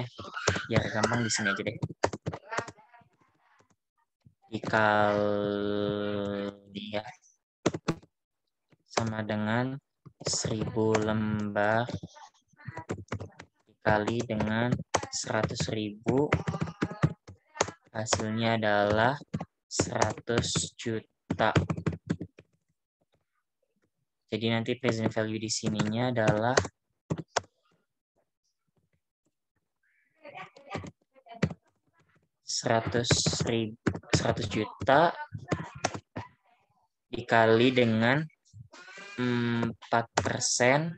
Biar gampang di sini aja deh. Dikali ya. Sama dengan 1000 lembar dikali dengan 100.000, hasilnya adalah 100 juta. Jadi nanti present value di sininya adalah 100 juta dikali dengan 4%.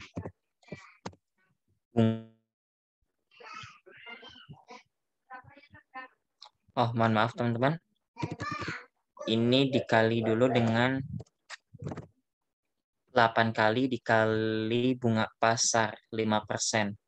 Oh, mohon maaf teman-teman. Ini dikali dulu dengan 8 kali dikali bunga pasar 5%.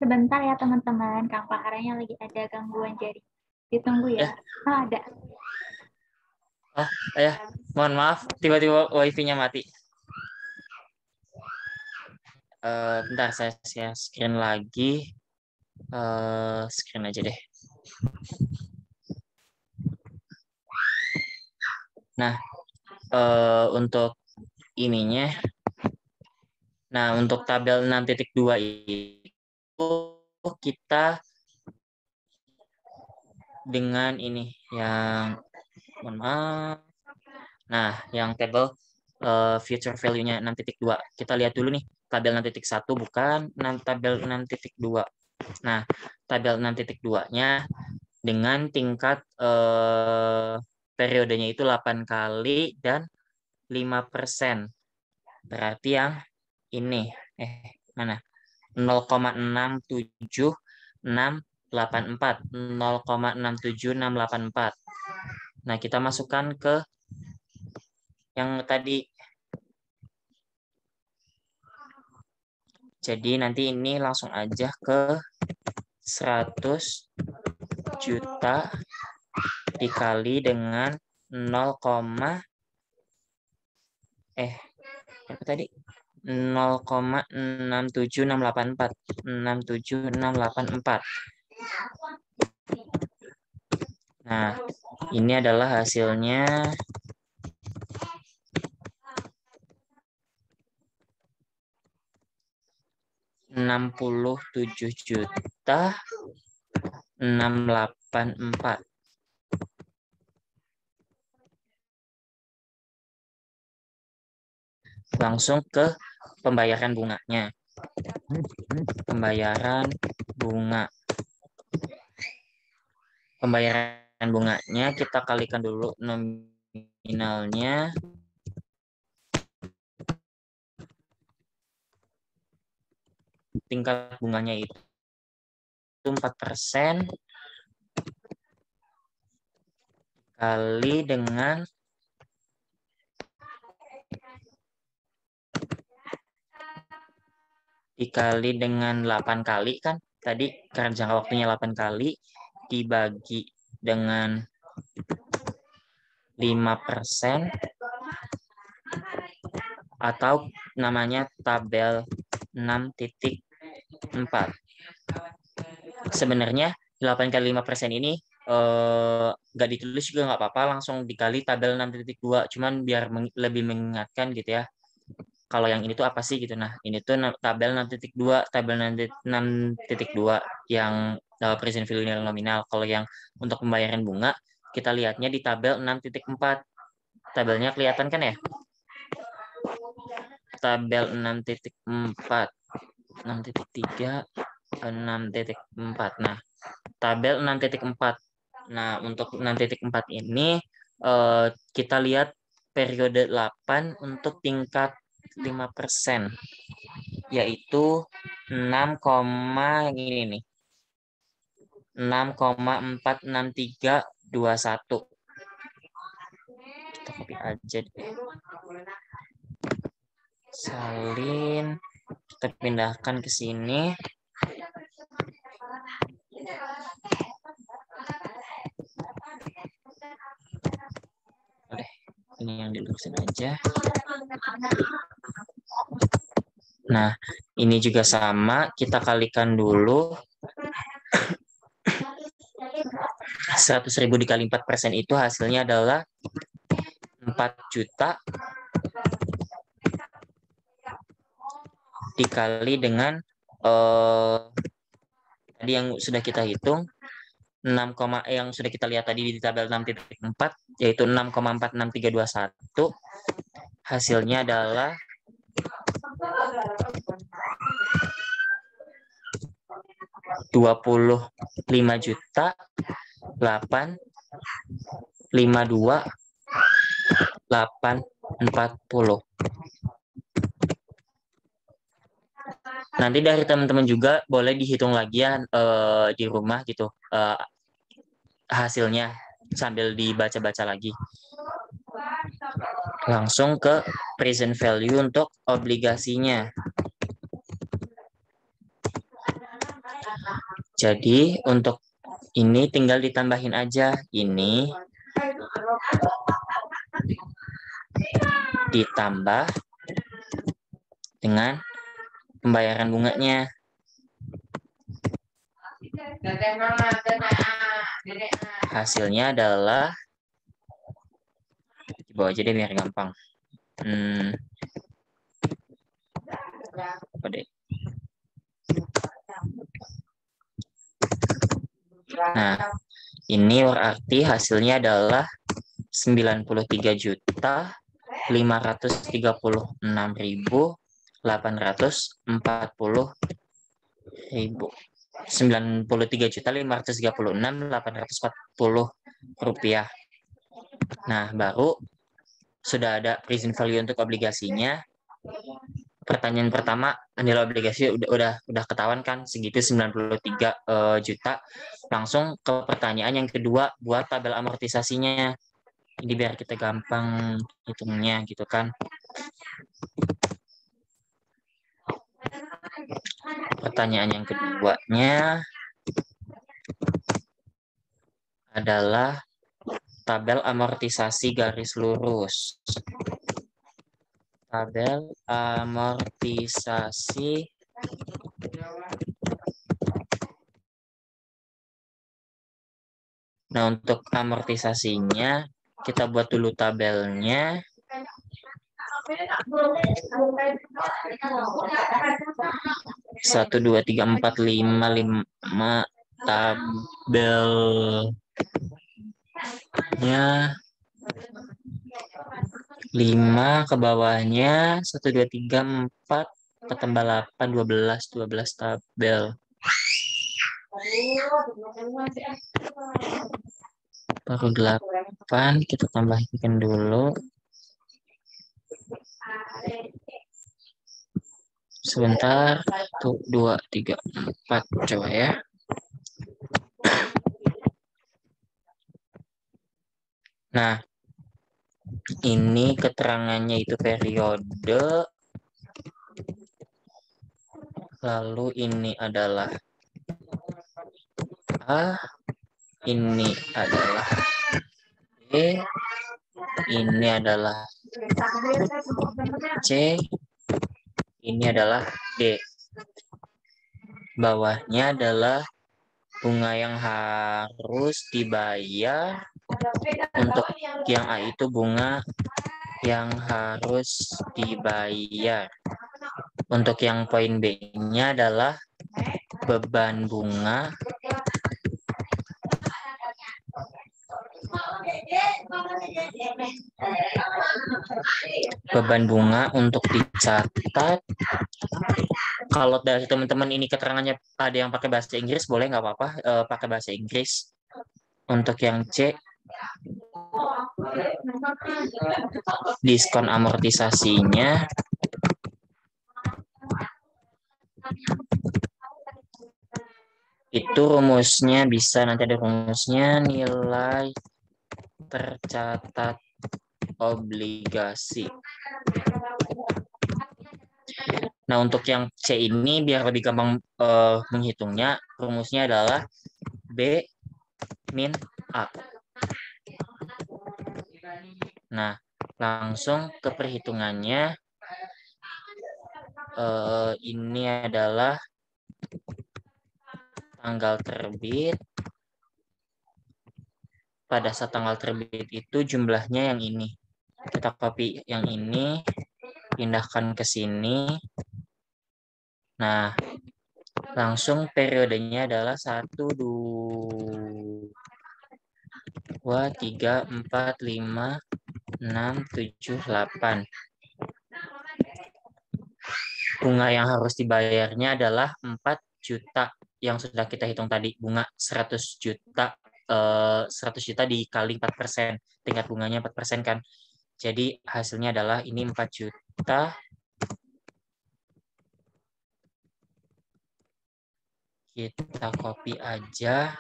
Sebentar ya teman-teman, Kang Faharanya lagi ada gangguan jari. Ditunggu ya. Oh, ada. Oh, ya, mohon maaf, tiba-tiba wifi-nya mati. Bentar, saya share screen lagi. Screen aja deh. Nah, untuk ininya, nah untuk tabel 6.2 itu kita dengan ini yang, mohon maaf. Nah, yang tabel future value-nya 6.2. Kita lihat dulu nih, tabel 6.1 bukan, tabel 6.2. Nah, tabel 6.2-nya dengan tingkat periodenya itu 8 kali dan 5%. Berarti yang ini, mana? 0,67684. 0,67684. Nah, kita masukkan ke yang tadi. Jadi nanti ini langsung aja ke 100 juta dikali dengan 0, apa tadi? 0,67684. 67684. Nah, ini adalah hasilnya. Rp67.684. Langsung ke pembayaran bunganya. Pembayaran bunga. Pembayaran bunganya kita kalikan dulu nominalnya. Tingkat bunganya itu 4% kali dengan dikali dengan 8 kali kan tadi, karena jangka waktunya 8 kali dibagi dengan 5%, atau namanya tabel 6.4. Sebenarnya 8 kali 5% ini nggak ditulis juga nggak apa-apa, langsung dikali tabel 6.2, cuman biar lebih mengingatkan gitu ya. Kalau yang ini tuh apa sih gitu. Nah, ini tuh tabel 6.2, tabel 6.2 yang present value nilai nominal. Kalau yang untuk pembayaran bunga, kita lihatnya di tabel 6.4. Tabelnya kelihatan kan ya? Tabel 6.4, 6.3, 6.4. Nah, tabel 6.4. Nah, untuk 6.4 ini kita lihat periode 8 untuk tingkat 5%, yaitu 6, yang ini nih. 6,46321. Kita copy aja deh. Salin, kita pindahkan ke sini. Oke, ini yang dilurusin aja. Nah, ini juga sama, kita kalikan dulu. 100.000 dikali 4% itu hasilnya adalah 4 juta dikali dengan tadi yang sudah kita hitung, 6, yang sudah kita lihat tadi di tabel 6.4, yaitu 6,46321. Hasilnya adalah 25.840. Nanti dari teman-teman juga boleh dihitung lagi ya di rumah gitu hasilnya sambil dibaca-baca lagi. Langsung ke present value untuk obligasinya. Jadi untuk ini tinggal ditambahin aja, ini ditambah dengan pembayaran bunganya. Hasilnya adalah, di bawah aja deh biar gampang. Apa deh? Nah, ini berarti hasilnya adalah 93.536.840 rupiah. Nah, baru sudah ada present value untuk obligasinya. Pertanyaan pertama, nilai obligasi udah ketahuan kan, segitu 93 juta. Langsung ke pertanyaan yang kedua, buat tabel amortisasinya. Ini biar kita gampang hitungnya gitu kan. Pertanyaan yang keduanya adalah tabel amortisasi garis lurus. Tabel amortisasi Nah, untuk amortisasinya, kita buat dulu tabelnya. Satu, dua, tiga, empat, lima tabelnya. 5 ke bawahnya. 1, 2, 3, 4. Tambah 8, 12 tabel. Baru 8, kita tambahkan dulu. Sebentar, 1, 2, 3, 4, coba ya. Nah, ini keterangannya itu periode. Lalu ini adalah A, ini adalah B, ini adalah C, ini adalah D. Bawahnya adalah bunga yang harus dibayar. Untuk yang A itu bunga yang harus dibayar. Untuk yang poin B-nya adalah beban bunga untuk dicatat. Kalau dari teman-teman ini keterangannya ada yang pakai bahasa Inggris, boleh nggak apa-apa pakai bahasa Inggris. Untuk yang C, diskon amortisasinya itu rumusnya bisa nanti ada rumusnya, nilai tercatat obligasi. Nah, untuk yang C ini biar lebih gampang menghitungnya, rumusnya adalah B min A. Nah, langsung ke perhitungannya. Ini adalah tanggal terbit. Pada saat tanggal terbit itu jumlahnya yang ini. Kita copy yang ini, pindahkan ke sini. Nah, langsung periodenya adalah 1, 2, 3, 4, 5, 6, 7, 8. Bunga yang harus dibayarnya adalah 4 juta yang sudah kita hitung tadi. Bunga 100 juta. 100 juta dikali 4%. Tingkat bunganya 4% kan. Jadi hasilnya adalah ini 4 juta. Kita copy aja.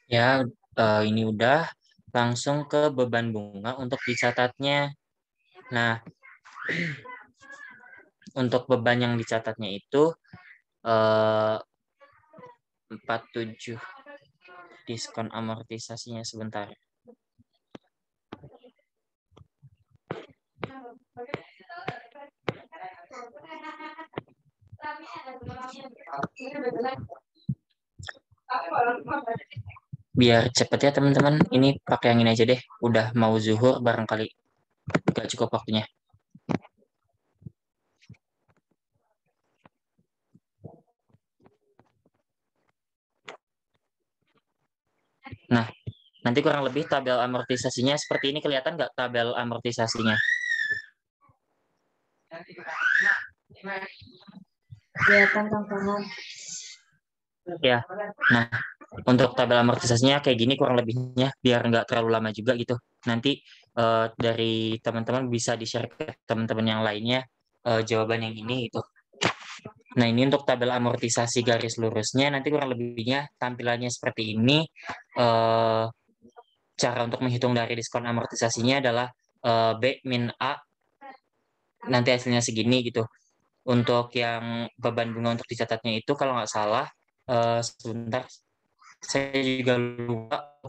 Ya, ini udah. Langsung ke beban bunga untuk dicatatnya. Nah, untuk beban yang dicatatnya itu 47. Diskon amortisasinya sebentar. Biar cepet ya teman-teman, ini pakai yang ini aja deh. Udah mau zuhur barangkali gak cukup waktunya. Nah, nanti kurang lebih tabel amortisasinya seperti ini. Kelihatan nggak tabel amortisasinya? Kelihatan Kang Farhan. Ya, nah untuk tabel amortisasinya kayak gini kurang lebihnya, biar nggak terlalu lama juga gitu. Nanti dari teman-teman bisa di-share ke teman-teman yang lainnya jawaban yang ini gitu. Nah, ini untuk tabel amortisasi garis lurusnya, nanti kurang lebihnya tampilannya seperti ini. Cara untuk menghitung dari diskon amortisasinya adalah B min A, nanti hasilnya segini gitu. Untuk yang beban bunga untuk dicatatnya itu kalau nggak salah, sebentar, saya juga lupa.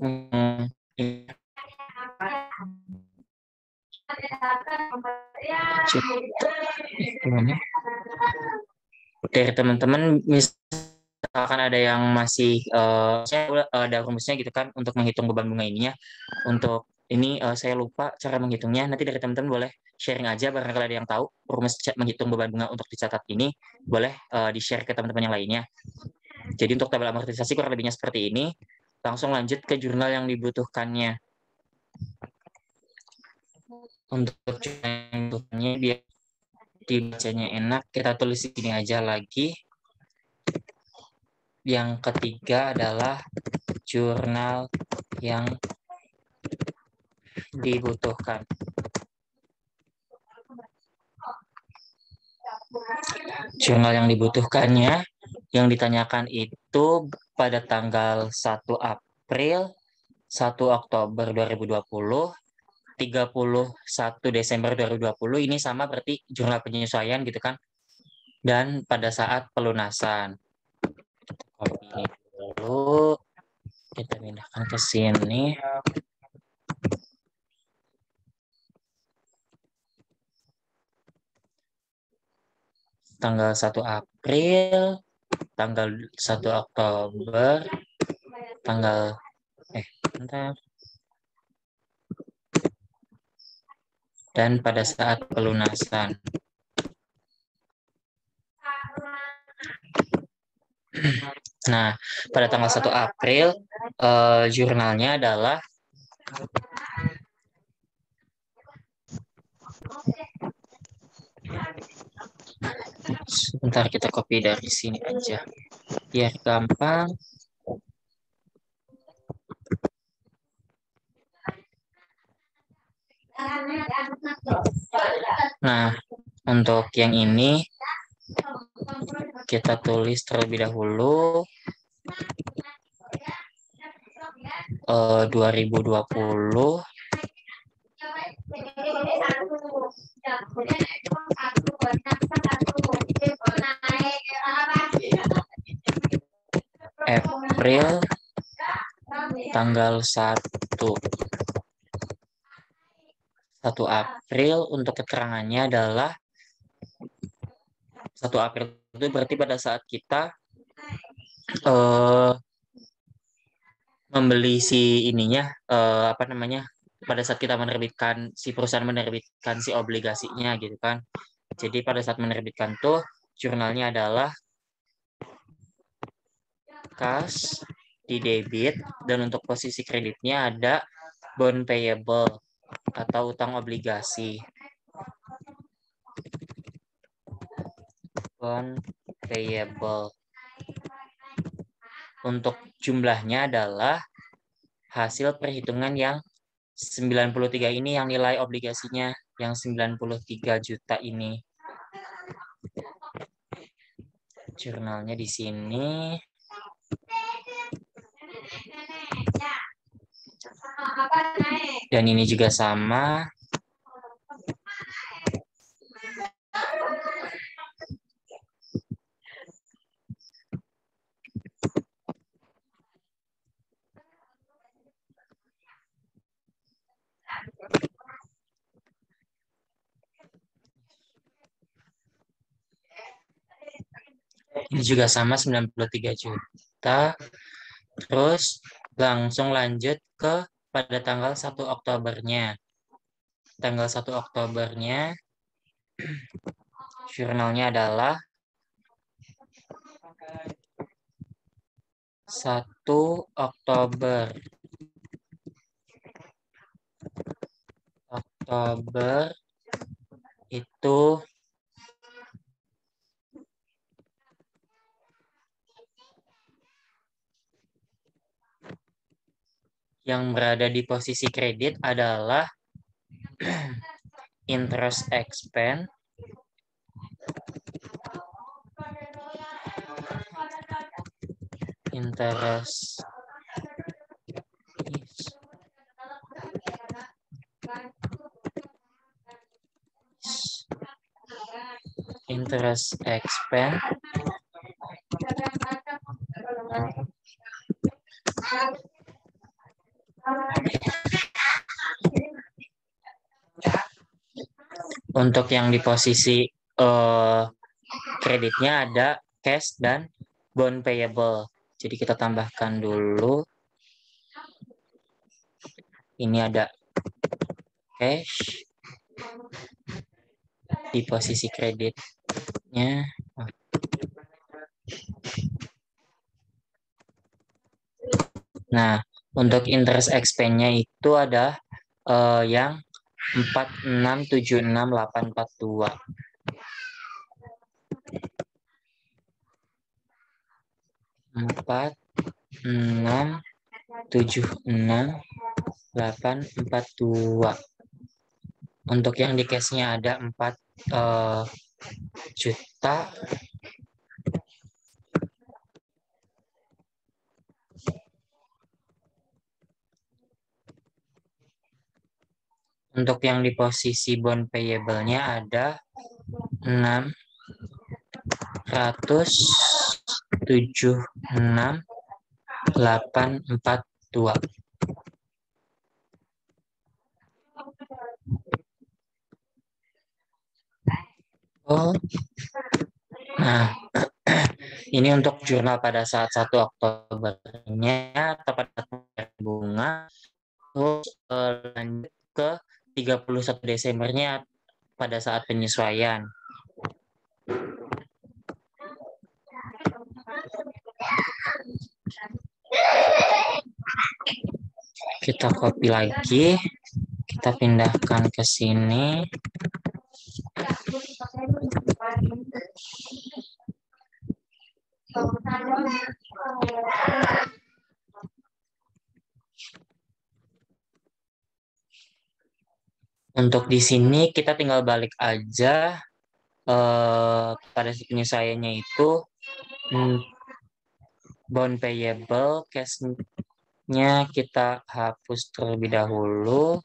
Dari teman-teman, misalkan ada yang masih, saya ada rumusnya gitu kan untuk menghitung beban bunga ininya. Untuk ini saya lupa cara menghitungnya. Nanti dari teman-teman boleh sharing aja, barangkali ada yang tahu rumus menghitung beban bunga untuk dicatat ini, boleh di-share ke teman-teman yang lainnya. Jadi untuk tabel amortisasi kurang lebihnya seperti ini. Langsung lanjut ke jurnal yang dibutuhkannya. Untuk jurnal yang dibutuhkannya biar dibacanya enak, kita tulis di sini aja lagi. Yang ketiga adalah jurnal yang dibutuhkan. Jurnal yang dibutuhkannya, yang ditanyakan itu pada tanggal 1 April, 1 Oktober 2020, 31 Desember 2020, ini sama berarti jurnal penyesuaian gitu kan. Dan pada saat pelunasan. Copy ini dulu, kita pindahkan ke sini. Tanggal 1 April, tanggal 1 Oktober, tanggal bentar. Dan pada saat pelunasan. Nah, pada tanggal 1 April, jurnalnya adalah sebentar, kita copy dari sini aja biar gampang. Nah, untuk yang ini kita tulis terlebih dahulu 2020 April tanggal 1 April untuk keterangannya adalah 1 April itu berarti pada saat kita membeli si ininya, apa namanya, pada saat kita menerbitkan, si perusahaan menerbitkan si obligasinya gitu kan. Jadi pada saat menerbitkan tuh jurnalnya adalah kas di debit, dan untuk posisi kreditnya ada bond payable atau utang obligasi. Bond payable. Untuk jumlahnya adalah hasil perhitungan yang 93 ini, yang nilai obligasinya yang 93 juta ini. Jurnalnya di sini. Dan ini juga sama. Ini juga sama 93 juta. Terus langsung lanjut ke pada tanggal 1 Oktobernya. Tanggal 1 Oktobernya jurnalnya adalah 1 Oktober. Oktober itu yang berada di posisi kredit adalah interest expense interest expense untuk yang di posisi kreditnya ada cash dan bond payable. Jadi kita tambahkan dulu. Ini ada cash di posisi kreditnya. Nah, untuk interest expense-nya itu ada yang 4676842. 4676842. Untuk yang di cash-nya ada 4 juta. Untuk yang di posisi bond payable-nya ada 676.842. Oh, nah ini untuk jurnal pada saat 1 Oktobernya atau pada bunga. Terus lanjut ke 31 Desembernya pada saat penyesuaian. Kita copy lagi, kita pindahkan ke sini. Untuk di sini kita tinggal balik aja pada penyesuaiannya itu bond payable, cash-nya kita hapus terlebih dahulu.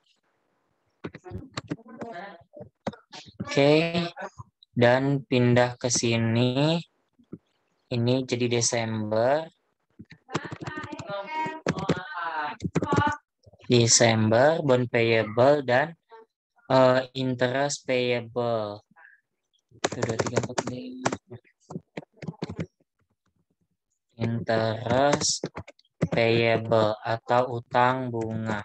Oke, dan pindah ke sini. Ini jadi Desember. Bond payable dan interest payable. 1, 2, 3, 4, 5. Interest payable atau utang bunga.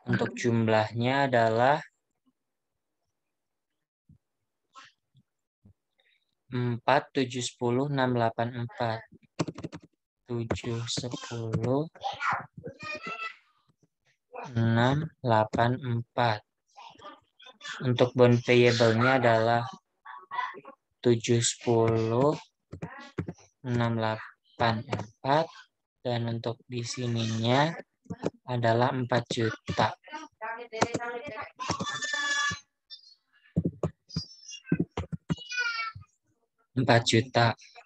Untuk jumlahnya adalah 4, 7, 10, 6, 8, 4. 7, 10, 6, 8, 4. Untuk bond payable-nya adalah 7, 10, 6, 8, 4. Dan untuk di sininya adalah 4 juta.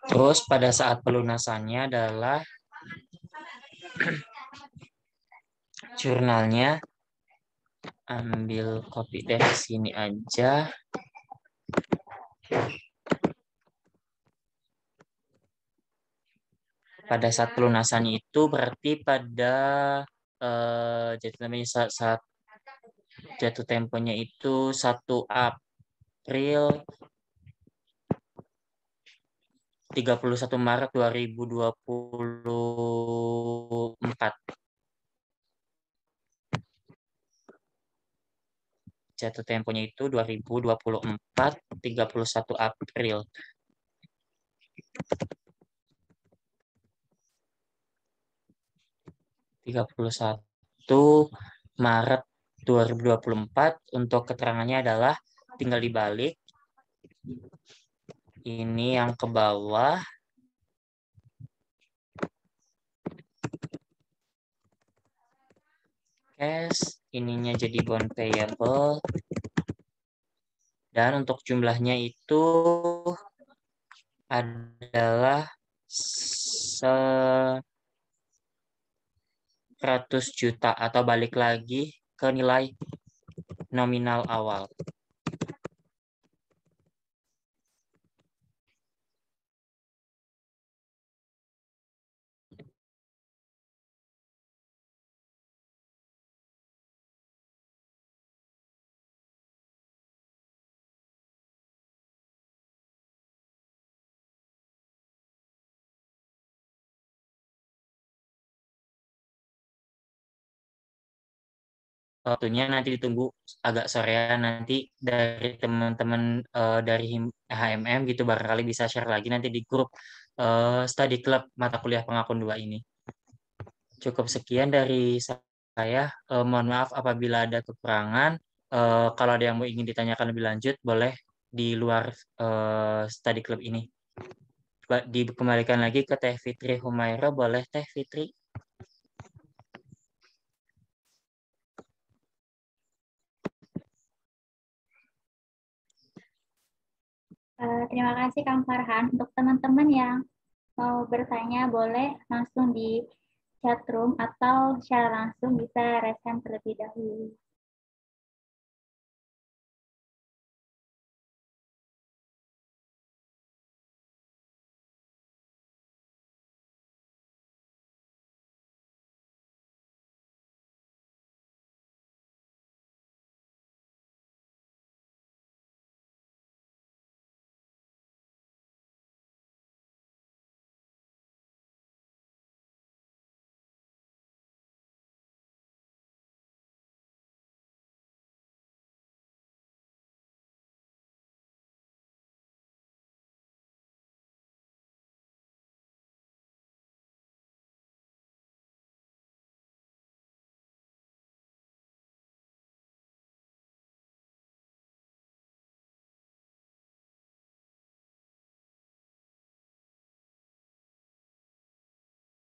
Terus pada saat pelunasannya adalah jurnalnya ambil copy dari sini aja. Pada saat pelunasannya itu berarti pada jatuh temponya itu 1 April 31 Maret 2024. Jatuh temponya itu 2024 31 April. 31 Maret 2024 untuk keterangannya adalah tinggal dibalik. Ini yang ke bawah. Cash, ininya jadi bond payable. Dan untuk jumlahnya itu adalah 100 juta atau balik lagi ke nilai nominal awal. Waktunya nanti ditunggu agak sorean, nanti dari teman-teman dari HMM gitu barangkali bisa share lagi nanti di grup study club mata kuliah pengakuan 2 ini. Cukup sekian dari saya. Mohon maaf apabila ada kekurangan. Kalau ada yang mau ingin ditanyakan lebih lanjut, boleh di luar study club ini. Dikembalikan lagi ke Teh Fitri Humaira. Boleh Teh Fitri? Terima kasih Kang Farhan. Untuk teman-teman yang mau bertanya, boleh langsung di chat room atau secara langsung bisa raise hand terlebih dahulu.